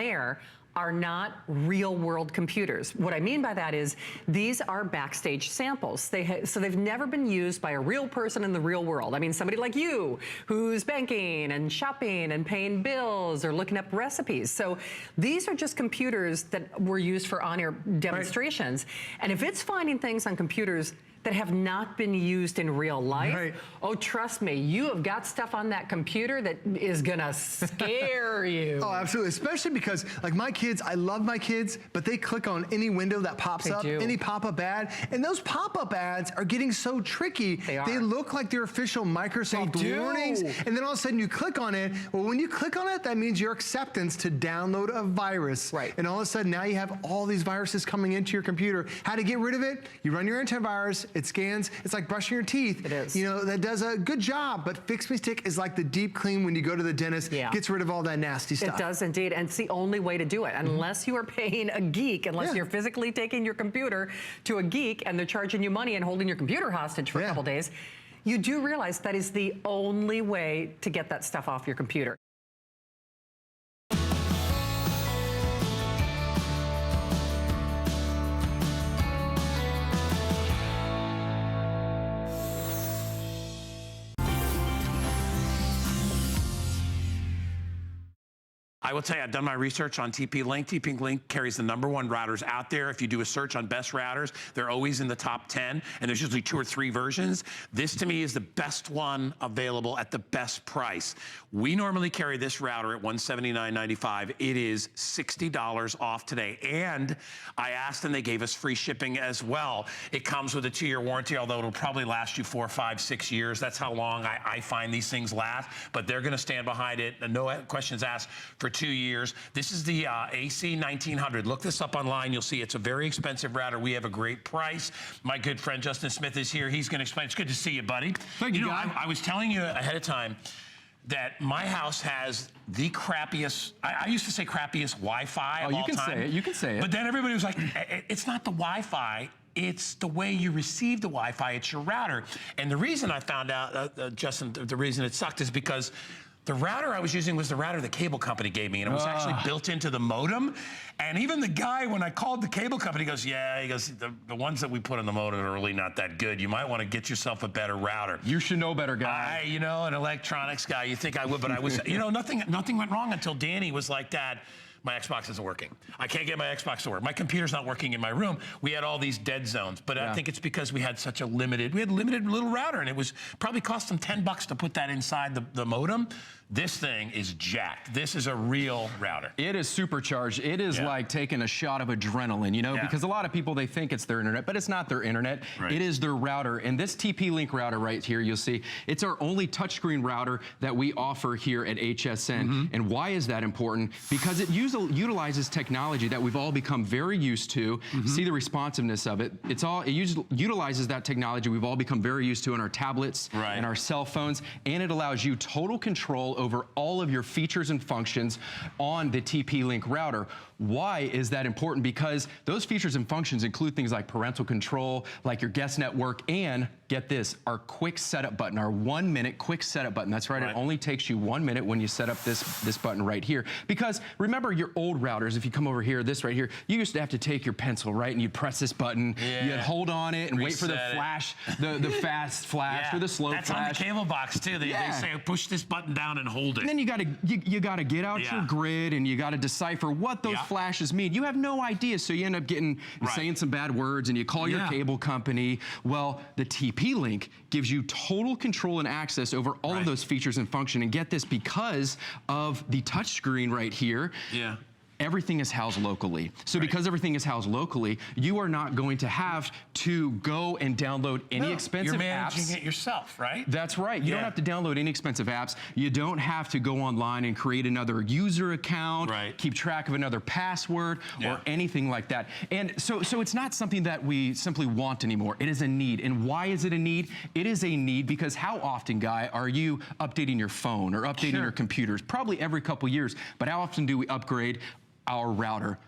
air are not real world computers. What I mean by that is these are backstage samples. So they've never been used by a real person in the real world. I mean, somebody like you who's banking and shopping and paying bills or looking up recipes. So these are just computers that were used for on-air demonstrations. And if it's finding things on computers that have not been used in real life, oh, trust me, you have got stuff on that computer that is gonna scare you. Oh, absolutely, especially because, like my kids, I love my kids, but they click on any window that pops up, any pop-up ad, and those pop-up ads are getting so tricky. They look like they're official Microsoft warnings, and then all of a sudden you click on it. Well, when you click on it, that means your acceptance to download a virus. And all of a sudden now you have all these viruses coming into your computer. How to get rid of it? You run your antivirus, it scans, it's like brushing your teeth. It is. You know, that does a good job, but Fix Me Stick is like the deep clean when you go to the dentist, gets rid of all that nasty stuff. It does indeed, and it's the only way to do it. Unless you are paying a geek, unless you're physically taking your computer to a geek and they're charging you money and holding your computer hostage for a couple days, you do realize that is the only way to get that stuff off your computer. I will tell you, I've done my research on TP-Link. TP-Link carries the #1 routers out there. If you do a search on best routers, they're always in the top 10, and there's usually 2 or 3 versions. This, to me, is the best one available at the best price. We normally carry this router at $179.95. It is $60 off today, and I asked and they gave us free shipping as well. It comes with a 2-year warranty, although it'll probably last you 4, 5, 6 years. That's how long I find these things last, but they're gonna stand behind it. No questions asked for 2 years. This is the AC 1900. Look this up online. You'll see it's a very expensive router. We have a great price. My good friend Justin Smith is here. He's gonna explain. It's good to see you, buddy. Thank you, Guy. I was telling you ahead of time that my house has the crappiest, I used to say crappiest Wi-Fi of all time. You can say it, you can say it. But then everybody was like, it's not the Wi-Fi, it's the way you receive the Wi-Fi, it's your router. And the reason I found out, Justin, the reason it sucked is because the router I was using was the router the cable company gave me, and it was actually built into the modem. And even the guy, when I called the cable company, he goes, yeah, he goes, the ones that we put on the modem are really not that good. You might want to get yourself a better router. You should know better, guy. You know, an electronics guy, you think I would, but I was, you know, nothing went wrong until Danny was like, Dad, my Xbox isn't working. I can't get my Xbox to work. My computer's not working in my room. We had all these dead zones, but I think it's because we had such a limited little router, and it was probably cost them $10 to put that inside the modem. This thing is jacked. This is a real router. It is supercharged. It is like taking a shot of adrenaline, you know, because a lot of people, they think it's their internet, but it's not their internet. Right. It is their router. And this TP-Link router right here, you'll see, it's our only touchscreen router that we offer here at HSN. And why is that important? Because it utilizes technology that we've all become very used to. See the responsiveness of it. It utilizes that technology we've all become very used to in our tablets and our cell phones, and it allows you total control over all of your features and functions on the TP-Link router. Why is that important? Because those features and functions include things like parental control, like your guest network, and get this, our quick setup button, our 1-minute quick setup button. That's right, it only takes you 1 minute when you set up this button right here. Because remember your old routers, if you come over here, this right here, you used to have to take your pencil, right, and you'd press this button, you'd hold on it and wait for the flash, the fast flash or the slow flash. That's on the cable box too. They say push this button down and hold it. And then you gotta get out your grid and you gotta decipher what those flashes mean. You have no idea, so you end up saying some bad words and you call your cable company. Well, the TP-Link gives you total control and access over all of those features and function. And get this, because of the touchscreen right here, everything is housed locally. So because everything is housed locally, you are not going to have to go and download any expensive apps. You're managing it yourself, right? That's right. You don't have to download any expensive apps. You don't have to go online and create another user account, keep track of another password, or anything like that. And so it's not something that we simply want anymore. It is a need. And why is it a need? It is a need because how often, Guy, are you updating your phone or updating your computers? Probably every couple years. But how often do we upgrade our router?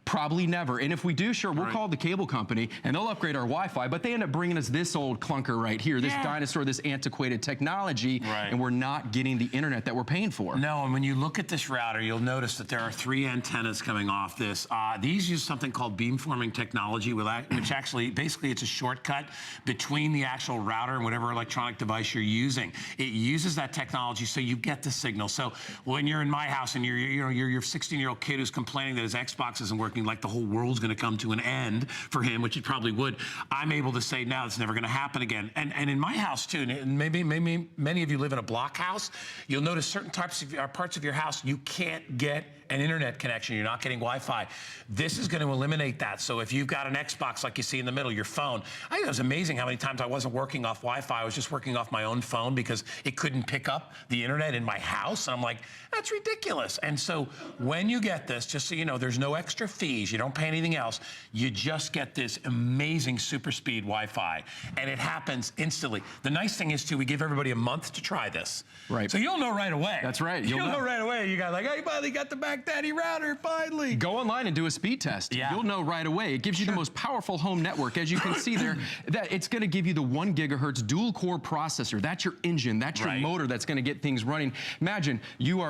Probably never. And if we do, sure, we'll call the cable company and they'll upgrade our Wi-Fi, but they end up bringing us this old clunker right here, this dinosaur, this antiquated technology, and we're not getting the internet that we're paying for. No, and when you look at this router, you'll notice that there are 3 antennas coming off this. These use something called beamforming technology, which actually, basically it's a shortcut between the actual router and whatever electronic device you're using. It uses that technology so you get the signal. So when you're in my house and you're your 16-year-old kid who's complaining that his Xbox isn't working, like the whole world's going to come to an end for him, which it probably would, I'm able to say, no, it's never going to happen again. And in my house too, and maybe many of you live in a block house, you'll notice certain parts of your house you can't get an internet connection. You're not getting Wi-Fi. This is going to eliminate that. So if you've got an Xbox like you see in the middle, your phone, I think it was amazing how many times I wasn't working off Wi-Fi. I was just working off my own phone because it couldn't pick up the internet in my house. And I'm like, that's ridiculous. And so when you get this, just so you know, there's no extra fees. You don't pay anything else. You just get this amazing super speed Wi-Fi. And it happens instantly. The nice thing is, too, we give everybody a month to try this. Right. So you'll know right away. That's right. You'll know right away. You got like, I finally got the Daddy router, finally. Go online and do a speed test. You'll know right away. It gives you the most powerful home network. As you can see there, that it's going to give you the 1 gigahertz dual core processor. That's your engine. That's your motor that's going to get things running. Imagine you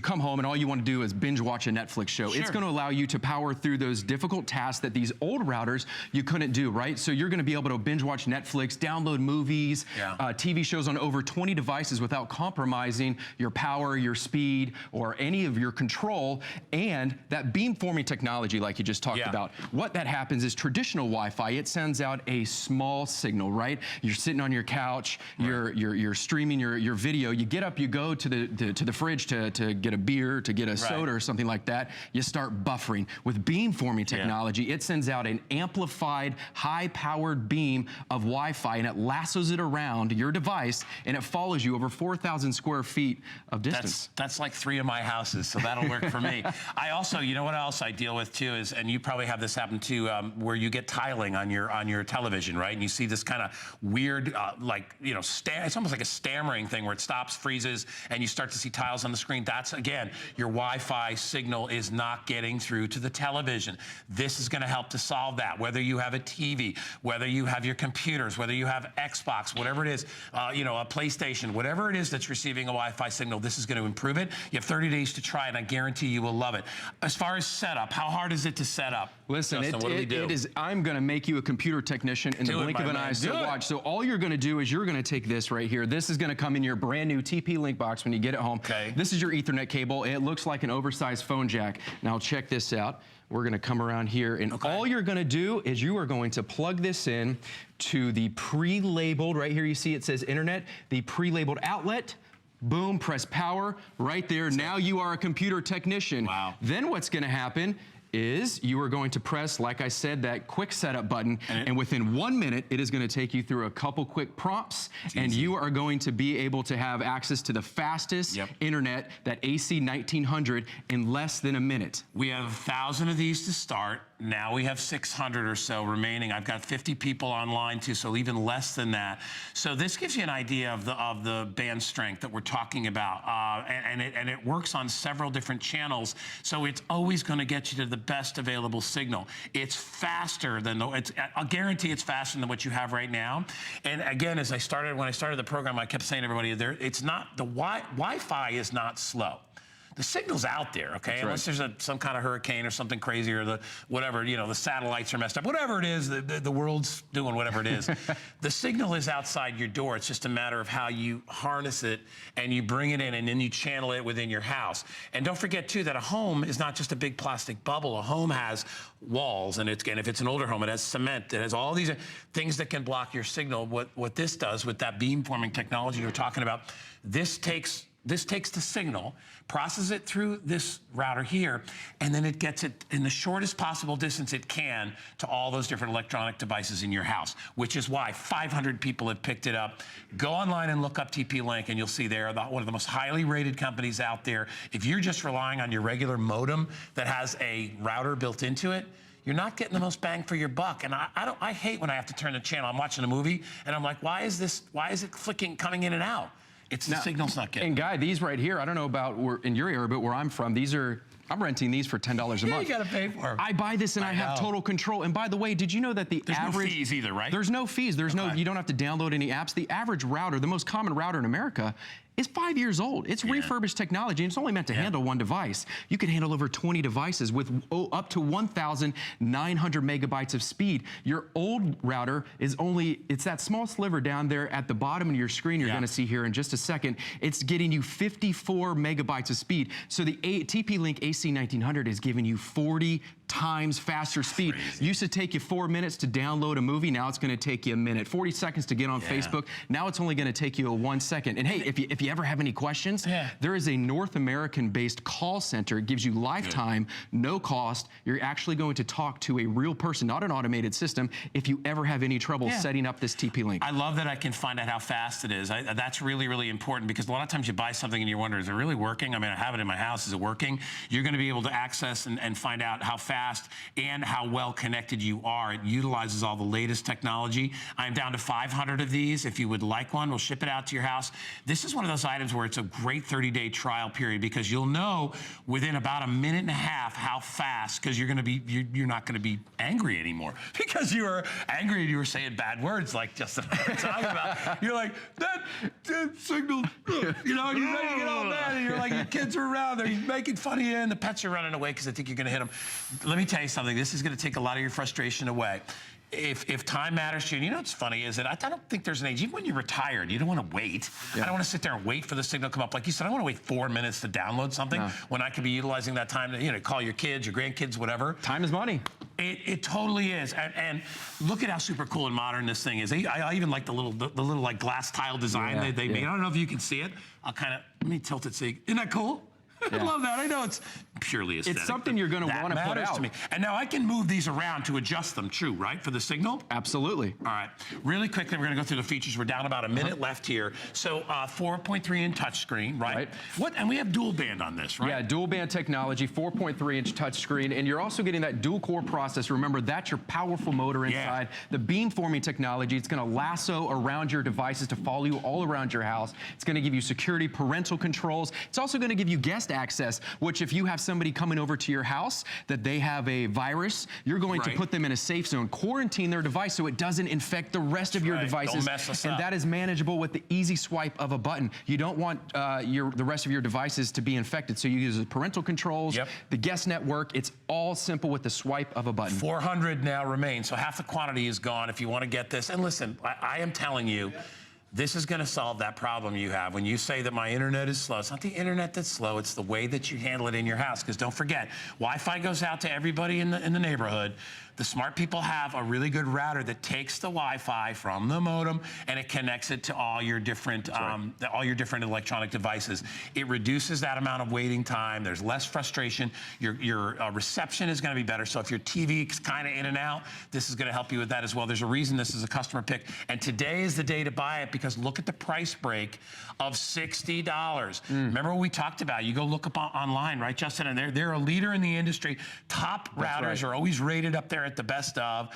come home and all you want to do is binge watch a Netflix show. It's going to allow you to power through those difficult tasks that these old routers you couldn't do, right? So you're going to be able to binge watch Netflix, download movies, TV shows on over 20 devices without compromising your power, your speed, or any of your control control and that beamforming technology like you just talked about. What that happens is traditional Wi-Fi, it sends out a small signal, right? You're sitting on your couch, you're streaming your video, you get up, you go to the fridge to get a beer, to get a soda or something like that, you start buffering. With beamforming technology, it sends out an amplified, high-powered beam of Wi-Fi, and it lassos it around your device, and it follows you over 4,000 square feet of distance. That's like 3 of my houses, so that'll work for me. I also, you know what else I deal with too is, and you probably have this happen too, where you get tiling on your television, right? And you see this kind of weird, like, you know, it's almost like a stammering thing where it stops, freezes, and you start to see tiles on the screen. That's, again, your Wi-Fi signal is not getting through to the television. This is going to help to solve that. Whether you have a TV, whether you have your computers, whether you have Xbox, whatever it is, you know, a PlayStation, whatever it is that's receiving a Wi-Fi signal, this is going to improve it. You have 30 days to try it, and I guarantee you will love it. As far as setup, how hard is it to set up? Listen, Justin, what do we do? it is, I'm going to make you a computer technician in the blink of an eye. So watch. So all you're going to do is you're going to take this right here. This is going to come in your brand new TP-Link box when you get it home. Okay. This is your Ethernet cable. It looks like an oversized phone jack. Now check this out. We're going to come around here, and all you're going to do is you are going to plug this in to the pre-labeled, right here you see it says internet, the pre-labeled outlet. Boom, press power right there. Now you are a computer technician. Wow. Then what's going to happen is you are going to press, like I said, that quick setup button, and within 1 minute, it is going to take you through a couple quick prompts, and you are going to be able to have access to the fastest internet, that AC 1900, in less than a minute. We have 1,000 of these to start. Now we have 600 or so remaining. I've got 50 people online too, so even less than that. So this gives you an idea of the band strength that we're talking about, and it works on several different channels. So it's always going to get you to the best available signal. It's faster than I'll guarantee it's faster than what you have right now. And again, when I started the program, I kept saying to everybody, it's not the Wi-Fi is not slow. The signal's out there, okay? Unless there's some kind of hurricane or something crazy, or the whatever, you know, the satellites are messed up, whatever it is, the world's doing whatever it is. The signal is outside your door. It's just a matter of how you harness it and you bring it in, and then you channel it within your house. And don't forget too that a home is not just a big plastic bubble. A home has walls, and if it's an older home, it has cement. It has all these things that can block your signal. What this does with that beamforming technology you're talking about, this takes the signal, processes it through this router here, and then it gets it in the shortest possible distance it can to all those different electronic devices in your house, which is why 500 people have picked it up. Go online and look up TP-Link, and you'll see they're one of the most highly rated companies out there. If you're just relying on your regular modem that has a router built into it, you're not getting the most bang for your buck. And I hate when I have to turn the channel. I'm watching a movie, and I'm like, why is it flicking, coming in and out? The signal's not getting. And Guy, these right here, I don't know about in your area, but where I'm from, I'm renting these for $10 a month. You gotta pay for them. I buy this and I have total control. And by the way, did you know that there's no fees either, right? There's no fees. You don't have to download any apps. The average router, the most common router in America, is 5 years old. It's refurbished technology, and it's only meant to handle one device. You can handle over 20 devices with up to 1,900 megabytes of speed. Your old router it's that small sliver down there at the bottom of your screen you're gonna see here in just a second. It's getting you 54 megabytes of speed. So the TP-Link AC 1900 is giving you 40 times faster speed. Used to take you 4 minutes to download a movie. Now it's going to take you a minute. 40 seconds to get on Facebook. Now it's only going to take you 1 second. And hey, if you ever have any questions, there is a North American-based call center. It gives you lifetime, no cost. You're actually going to talk to a real person, not an automated system, if you ever have any trouble setting up this TP-Link. I love that I can find out how fast it is. That's really, really important, because a lot of times you buy something and you wonder, is it really working? I mean, I have it in my house. Is it working? You're going to be able to access and find out how fast and how well connected you are. It utilizes all the latest technology. I'm down to 500 of these. If you would like one, we'll ship it out to your house. This is one of those items where it's a great 30-day trial period, because you'll know within about a minute and a half how fast, because you're not going to be angry anymore, because you were angry and you were saying bad words like Justin and I were talking about. You're like, that signal, you know, you're ready to get all mad, and you're like, your kids are around, they're making fun of you, and the pets are running away because they think you're going to hit them. Let me tell you something. This is going to take a lot of your frustration away. if time matters to you, and you know what's funny is that I don't think there's an age, even when you're retired, you don't want to wait. I don't want to sit there and wait for the signal to come up. Like you said, I want to wait 4 minutes to download something when I could be utilizing that time to, you know, call your kids, your grandkids, whatever. Time is money. It totally is, and look at how super cool and modern this thing is. I even like the little like glass tile design they made. I don't know if you can see it. I'll kind of, let me tilt it so isn't that cool? I love that. I know it's purely aesthetic. It's something you're going to want to put out. To me. And now I can move these around to adjust them, true, right, for the signal? Absolutely. All right. Really quickly, we're going to go through the features. We're down about a minute left here. So 4.3-inch touchscreen, right? And we have dual band on this, right? Yeah, dual band technology, 4.3-inch touchscreen, and you're also getting that dual core processor. Remember, that's your powerful motor inside. The beamforming technology, it's going to lasso around your devices to follow you all around your house. It's going to give you security, parental controls. It's also going to give you guest access, which if you have somebody coming over to your house that they have a virus, you're going to put them in a safe zone, quarantine their device so it doesn't infect the rest of your devices. Don't mess us up. And that is manageable with the easy swipe of a button. You don't want the rest of your devices to be infected, so you use the parental controls, the guest network. It's all simple with the swipe of a button. 400 now remain, so half the quantity is gone if you want to get this. And listen, I am telling you, this is going to solve that problem you have. When you say that my internet is slow, it's not the internet that's slow, it's the way that you handle it in your house. Because don't forget, Wi-Fi goes out to everybody in the neighborhood. The smart people have a really good router that takes the Wi-Fi from the modem and it connects it to all your different electronic devices. It reduces that amount of waiting time. There's less frustration. Your reception is going to be better. So if your TV is kind of in and out, this is going to help you with that as well. There's a reason this is a customer pick. And today is the day to buy it because look at the price break of $60. Remember what we talked about? You go look up online, right, Justin? And they're a leader in the industry. Top routers are always rated up there at the best of.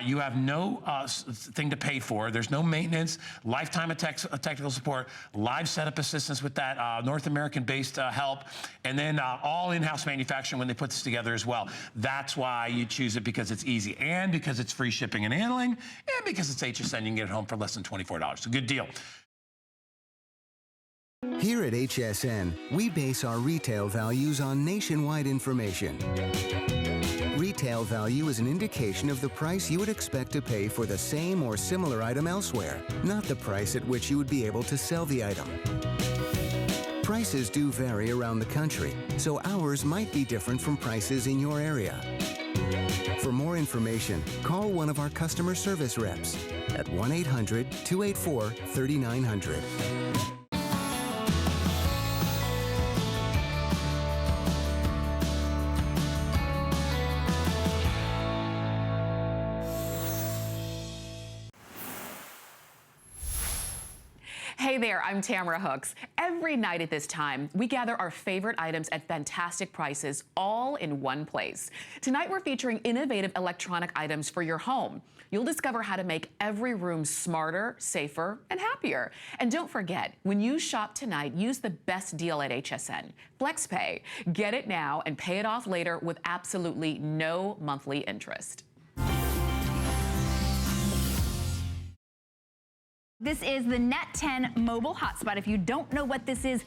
You have no thing to pay for. There's no maintenance, lifetime of technical support, live setup assistance with that North American-based help, and then all in-house manufacturing when they put this together as well. That's why you choose it, because it's easy and because it's free shipping and handling and because it's HSN. You can get it home for less than $24. It's a good deal. Here at HSN, we base our retail values on nationwide information. Retail value is an indication of the price you would expect to pay for the same or similar item elsewhere, not the price at which you would be able to sell the item. Prices do vary around the country, so ours might be different from prices in your area. For more information, call one of our customer service reps at 1-800-284-3900. Hey there, I'm Tamara Hooks. Every night at this time, we gather our favorite items at fantastic prices, all in one place. Tonight, we're featuring innovative electronic items for your home. You'll discover how to make every room smarter, safer, and happier. And don't forget, when you shop tonight, use the best deal at HSN, FlexPay. Get it now and pay it off later with absolutely no monthly interest. This is the Net 10 mobile hotspot. If you don't know what this is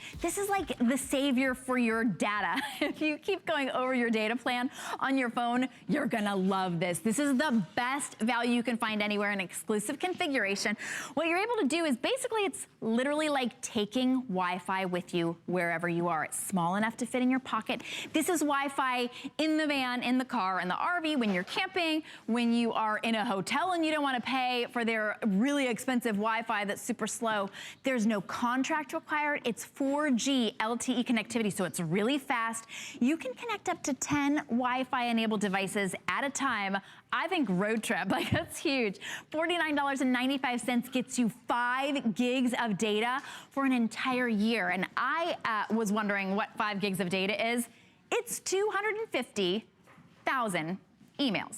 like the savior for your data. If you keep going over your data plan on your phone, you're gonna love this. This is the best value you can find anywhere, an exclusive configuration. What you're able to do is basically, it's literally like taking Wi-Fi with you wherever you are. It's small enough to fit in your pocket. This is Wi-Fi in the van, in the car, in the RV, when you're camping, when you are in a hotel and you don't wanna pay for their really expensive Wi-Fi that's super slow. There's no contract required. It's 4G LTE connectivity, so it's really fast. You can connect up to 10 Wi-Fi enabled devices at a time. I think road trip, like that's huge. $49.95 gets you 5 gigs of data for an entire year. And I was wondering what 5 gigs of data is. It's 250,000 emails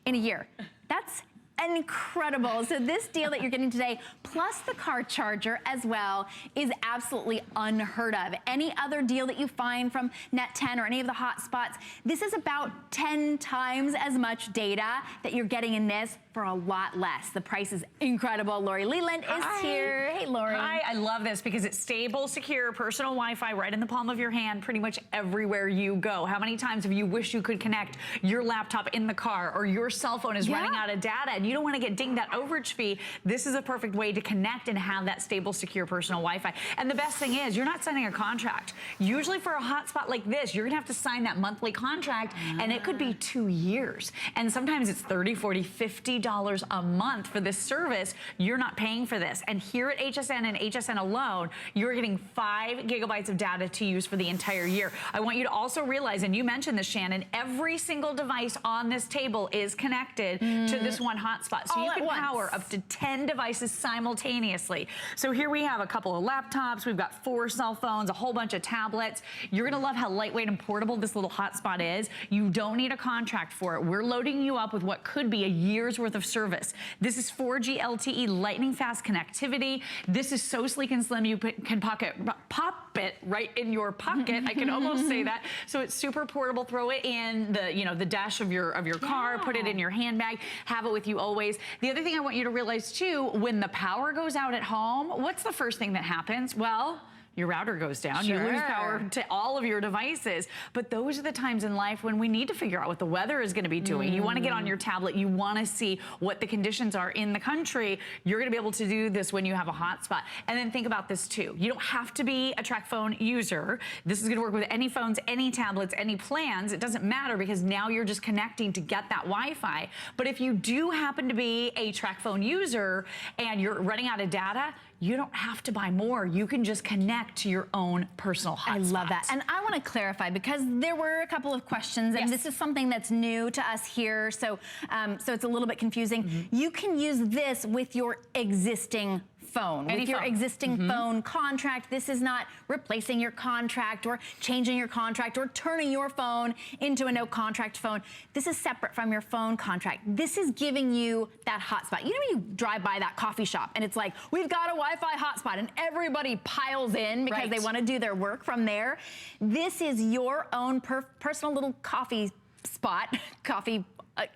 in a year. That's incredible. So this deal that you're getting today, plus the car charger as well, is absolutely unheard of. Any other deal that you find from Net 10 or any of the hotspots, this is about 10 times as much data that you're getting in this. for a lot less. The price is incredible. Lori Leland is here. Hey, Lori. Hi, I love this because it's stable, secure, personal Wi-Fi right in the palm of your hand pretty much everywhere you go. How many times have you wished you could connect your laptop in the car or your cell phone is running out of data and you don't want to get dinged that overage fee? This is a perfect way to connect and have that stable, secure, personal Wi-Fi. And the best thing is you're not signing a contract. Usually for a hotspot like this, you're going to have to sign that monthly contract and it could be 2 years. And sometimes it's $30, $40, $50 a month for this service. You're not paying for this. And here at HSN and HSN alone, you're getting 5 gigabytes of data to use for the entire year. I want you to also realize, and you mentioned this, Shannon, every single device on this table is connected to this one hotspot. So you can power up to 10 devices simultaneously. So here we have a couple of laptops, we've got 4 cell phones, a whole bunch of tablets. You're gonna love how lightweight and portable this little hotspot is. You don't need a contract for it. We're loading you up with what could be a year's worth of service. This is 4G LTE lightning fast connectivity. This is so sleek and slim you can pop it right in your pocket. I can almost say that. So it's super portable. Throw it in the dash of your car, put it in your handbag, have it with you always. The other thing I want you to realize too, when the power goes out at home, what's the first thing that happens? Well, your router goes down, you lose power to all of your devices. But those are the times in life when we need to figure out what the weather is going to be doing. You want to get on your tablet, you want to see what the conditions are in the country. You're going to be able to do this when you have a hotspot. And then think about this too. You don't have to be a TracFone user. This is going to work with any phones, any tablets, any plans. It doesn't matter because now you're just connecting to get that Wi-Fi. But if you do happen to be a TracFone user and you're running out of data, you don't have to buy more. You can just connect to your own personal hotspot. I love that. And I want to clarify because there were a couple of questions and this is something that's new to us here. So, so it's a little bit confusing. You can use this with your existing phone. With your existing phone contract. This is not replacing your contract or changing your contract or turning your phone into a no contract phone. This is separate from your phone contract. This is giving you that hotspot. You know when you drive by that coffee shop and it's like, we've got a Wi-Fi hotspot and everybody piles in because they want to do their work from there. This is your own personal little coffee spot,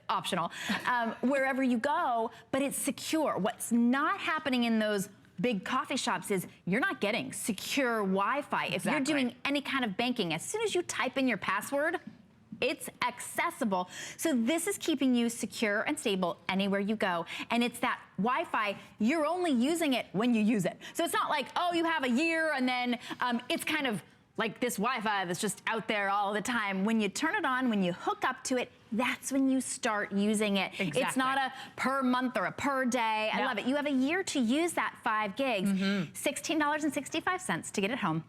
optional, wherever you go, but it's secure. What's not happening in those big coffee shops is you're not getting secure Wi-Fi. If you're doing any kind of banking, as soon as you type in your password, it's accessible. So this is keeping you secure and stable anywhere you go. And it's that Wi-Fi, you're only using it when you use it. So it's not like, oh, you have a year and then it's kind of like this Wi-Fi that's just out there all the time. When you turn it on, when you hook up to it, that's when you start using it. It's not a per month or a per day. I love it. You have a year to use that 5 gigs. $16.65 to get it home.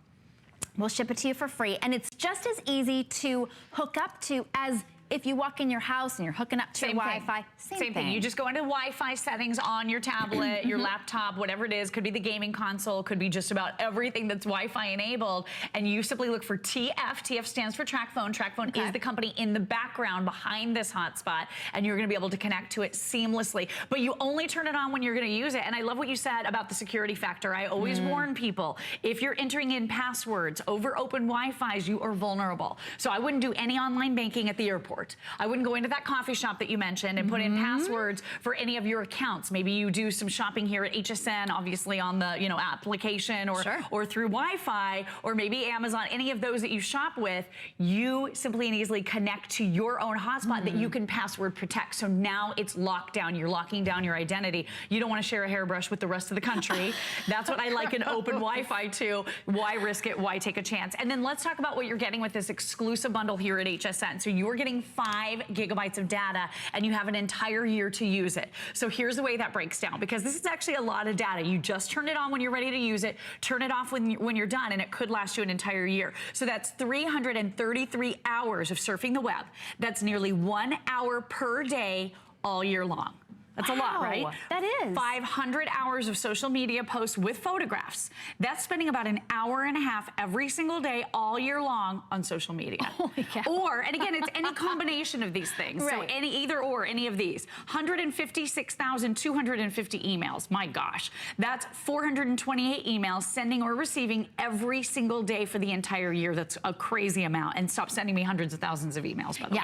We'll ship it to you for free. And it's just as easy to hook up to as if you walk in your house and you're hooking up to your Wi-Fi, same thing. You just go into Wi-Fi settings on your tablet, your laptop, whatever it is. Could be the gaming console, could be just about everything that's Wi-Fi enabled. And you simply look for TF. TF stands for TracFone. TracFone is the company in the background behind this hotspot, and you're going to be able to connect to it seamlessly. But you only turn it on when you're going to use it. And I love what you said about the security factor. I always warn people, if you're entering in passwords over open Wi-Fis, you are vulnerable. So I wouldn't do any online banking at the airport. I wouldn't go into that coffee shop that you mentioned and put in passwords for any of your accounts. Maybe you do some shopping here at HSN, obviously on the application or through Wi-Fi, or maybe Amazon, any of those that you shop with. You simply and easily connect to your own hotspot that you can password protect. So now it's locked down. You're locking down your identity. You don't want to share a hairbrush with the rest of the country. That's what I like an open Wi-Fi to. Why risk it? Why take a chance? And then let's talk about what you're getting with this exclusive bundle here at HSN. So you're getting 5 gigabytes of data and you have an entire year to use it. So here's the way that breaks down, because this is actually a lot of data. You just turn it on when you're ready to use it, turn it off when you're done, and it could last you an entire year. So that's 333 hours of surfing the web. That's nearly 1 hour per day all year long. That's a lot, right? That is. 500 hours of social media posts with photographs. That's spending about an hour and a half every single day, all year long on social media. Holy cow. Or, and again, it's any combination of these things. So either or, any of these. 156,250 emails. My gosh. That's 428 emails sending or receiving every single day for the entire year. That's a crazy amount. And stop sending me hundreds of thousands of emails, by the way.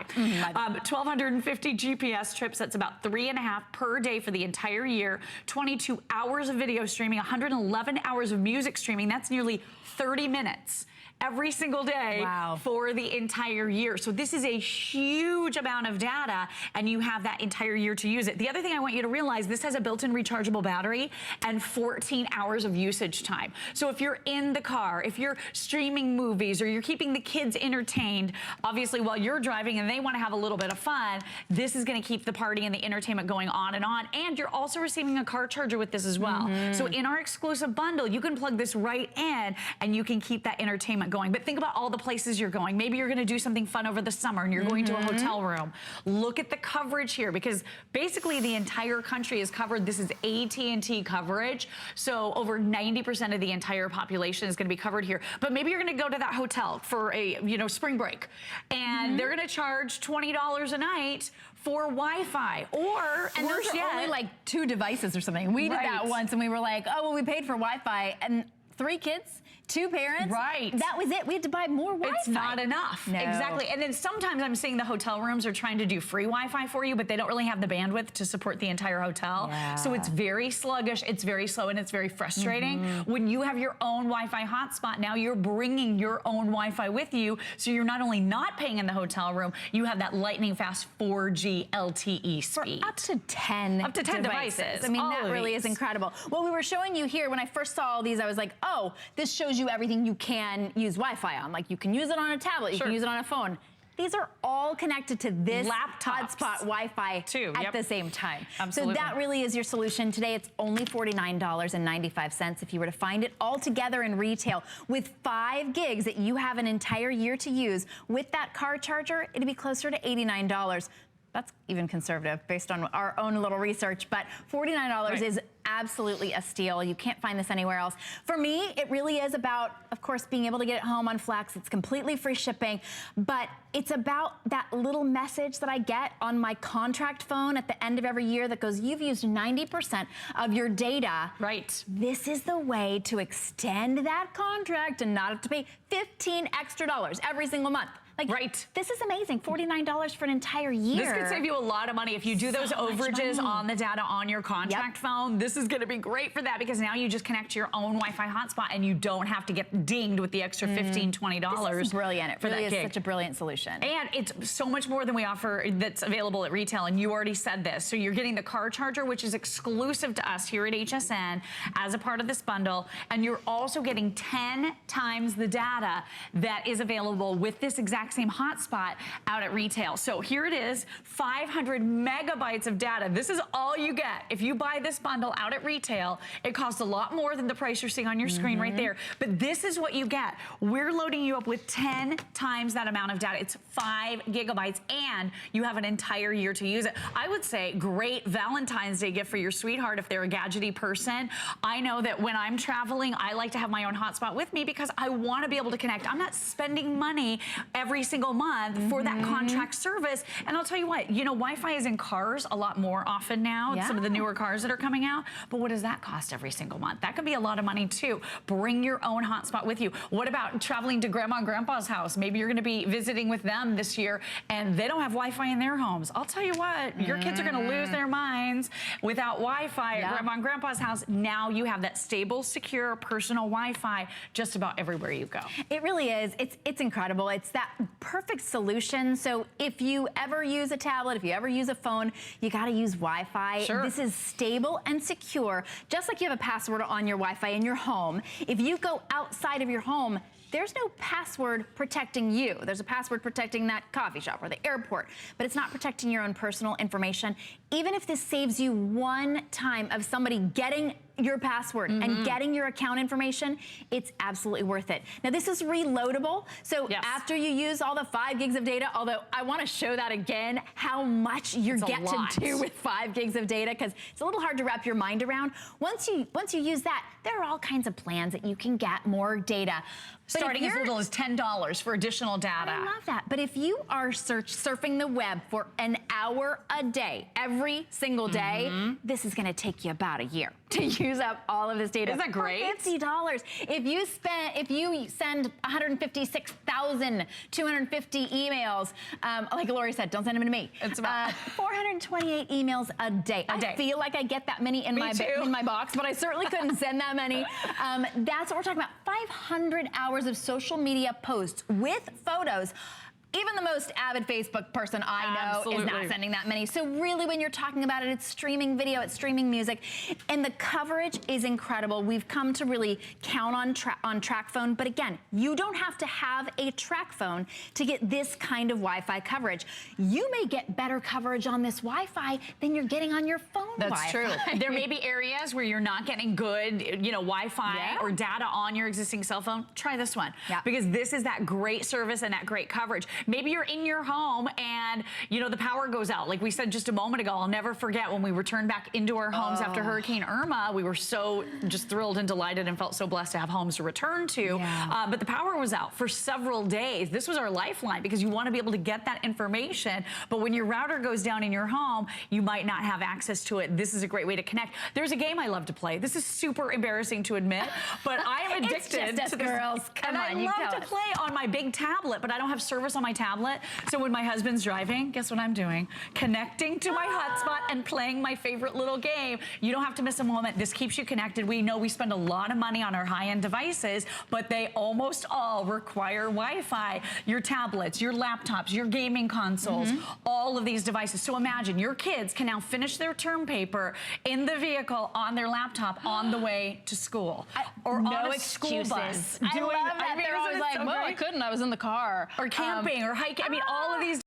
1,250 GPS trips. That's about 3.5 per day for the entire year, 22 hours of video streaming, 111 hours of music streaming. That's nearly 30 minutes every single day for the entire year. So this is a huge amount of data, and you have that entire year to use it. The other thing I want you to realize, this has a built-in rechargeable battery and 14 hours of usage time. So if you're in the car, if you're streaming movies, or you're keeping the kids entertained, obviously while you're driving and they want to have a little bit of fun, this is going to keep the party and the entertainment going on. And you're also receiving a car charger with this as well. So in our exclusive bundle, you can plug this right in and you can keep that entertainment going. But think about all the places you're going. Maybe you're going to do something fun over the summer and you're going to a hotel room. Look at the coverage here, because basically the entire country is covered. This is AT&T coverage. So over 90% of the entire population is going to be covered here. But maybe you're going to go to that hotel for a, spring break, and they're going to charge $20 a night for Wi-Fi, and those are only like 2 devices or something. We did that once, and we were like, oh, well, we paid for Wi-Fi, and 3 kids, 2 parents. That was it. We had to buy more Wi-Fi. It's not enough. No. Exactly. And then sometimes I'm seeing the hotel rooms are trying to do free Wi-Fi for you, but they don't really have the bandwidth to support the entire hotel. So it's very sluggish, it's very slow, and it's very frustrating. When you have your own Wi-Fi hotspot, now you're bringing your own Wi-Fi with you, so you're not only not paying in the hotel room, you have that lightning fast 4G LTE speed. For up to 10 devices. I mean, that really is incredible. Well, we were showing you here, when I first saw all these, I was like, oh, this shows you everything you can use Wi-Fi on. Like, you can use it on a tablet, you can use it on a phone. These are all connected to this hotspot Wi-Fi at the same time. Absolutely. So that really is your solution. Today, it's only $49.95 if you were to find it all together in retail. With 5 gigs that you have an entire year to use, with that car charger, it'd be closer to $89. That's even conservative based on our own little research, but $49 is absolutely a steal. You can't find this anywhere else. For me, it really is about, of course, being able to get it home on Flex. It's completely free shipping, but it's about that little message that I get on my contract phone at the end of every year that goes, you've used 90% of your data. This is the way to extend that contract and not have to pay $15 extra every single month. Like, this is amazing. $49 for an entire year. This could save you a lot of money if you do those overages on the data on your contract phone. This is going to be great for that, because now you just connect to your own Wi-Fi hotspot and you don't have to get dinged with the extra $15, $20. This is brilliant. It really is such a brilliant solution. And it's so much more than we offer that's available at retail, and you already said this. So you're getting the car charger, which is exclusive to us here at HSN as a part of this bundle, and you're also getting 10 times the data that is available with this exact same hotspot out at retail. So here it is, 500 megabytes of data. This is all you get. If you buy this bundle out at retail, it costs a lot more than the price you're seeing on your screen right there. But this is what you get. We're loading you up with 10 times that amount of data. It's 5 gigabytes, and you have an entire year to use it. I would say great Valentine's Day gift for your sweetheart if they're a gadgety person. I know that when I'm traveling, I like to have my own hotspot with me because I want to be able to connect. I'm not spending money every single month for that contract service. And I'll tell you what, Wi-Fi is in cars a lot more often now, some of the newer cars that are coming out, but what does that cost every single month? That could be a lot of money too. Bring your own hotspot with you. What about traveling to grandma and grandpa's house? Maybe you're gonna be visiting with them this year and they don't have Wi-Fi in their homes. I'll tell you what, your kids are gonna lose their minds without Wi-Fi at grandma and grandpa's house. Now you have that stable, secure, personal Wi-Fi just about everywhere you go. It really is. It's incredible. It's that perfect solution. So if you ever use a tablet, if you ever use a phone, you got to use Wi-Fi. This is stable and secure, just like you have a password on your Wi-Fi in your home. If you go outside of your home, there's no password protecting you. There's a password protecting that coffee shop or the airport, but it's not protecting your own personal information. Even if this saves you one time of somebody getting your password and getting your account information, it's absolutely worth it. Now, this is reloadable, so after you use all the 5 gigs of data, although I want to show that again, how much you get to do with 5 gigs of data, because it's a little hard to wrap your mind around. Once you use that, there are all kinds of plans that you can get more data. Starting as little as $10 for additional data. I love that. But if you are surfing the web for an hour a day, every single day, this is gonna take you about a year to use up all of this data. Isn't that great? For $50. If you send 156,250 emails, like Lori said, don't send them to me. It's about 428 emails a day. I feel like I get that many in my box, but I certainly couldn't send that many. That's what we're talking about. 500 hours of social media posts with photos. Even the most avid Facebook person I know is not sending that many. So really, when you're talking about it, it's streaming video, it's streaming music, and the coverage is incredible. We've come to really count on TracFone, but again, you don't have to have a TracFone to get this kind of Wi-Fi coverage. You may get better coverage on this Wi-Fi than you're getting on your phone. That's true. There may be areas where you're not getting good, Wi-Fi or data on your existing cell phone. Try this one, because this is that great service and that great coverage. Maybe you're in your home and, the power goes out. Like we said just a moment ago, I'll never forget when we returned back into our homes after Hurricane Irma. We were so just thrilled and delighted and felt so blessed to have homes to return to. But the power was out for several days. This was our lifeline because you want to be able to get that information. But when your router goes down in your home, you might not have access to it. This is a great way to connect. There's a game I love to play. This is super embarrassing to admit, but I am addicted to this. Girls, come on, I love to play on my big tablet, but I don't have service on my tablet. So when my husband's driving, guess what I'm doing? Connecting to my hotspot and playing my favorite little game. You don't have to miss a moment. This keeps you connected. We know we spend a lot of money on our high-end devices, but they almost all require Wi-Fi. Your tablets, your laptops, your gaming consoles, all of these devices. So imagine your kids can now finish their term paper in the vehicle on their laptop on the way to school. Or no on a excuses. school bus. I love that. They're always like, well, I couldn't. I was in the car. Or camping or hiking. I mean, all of these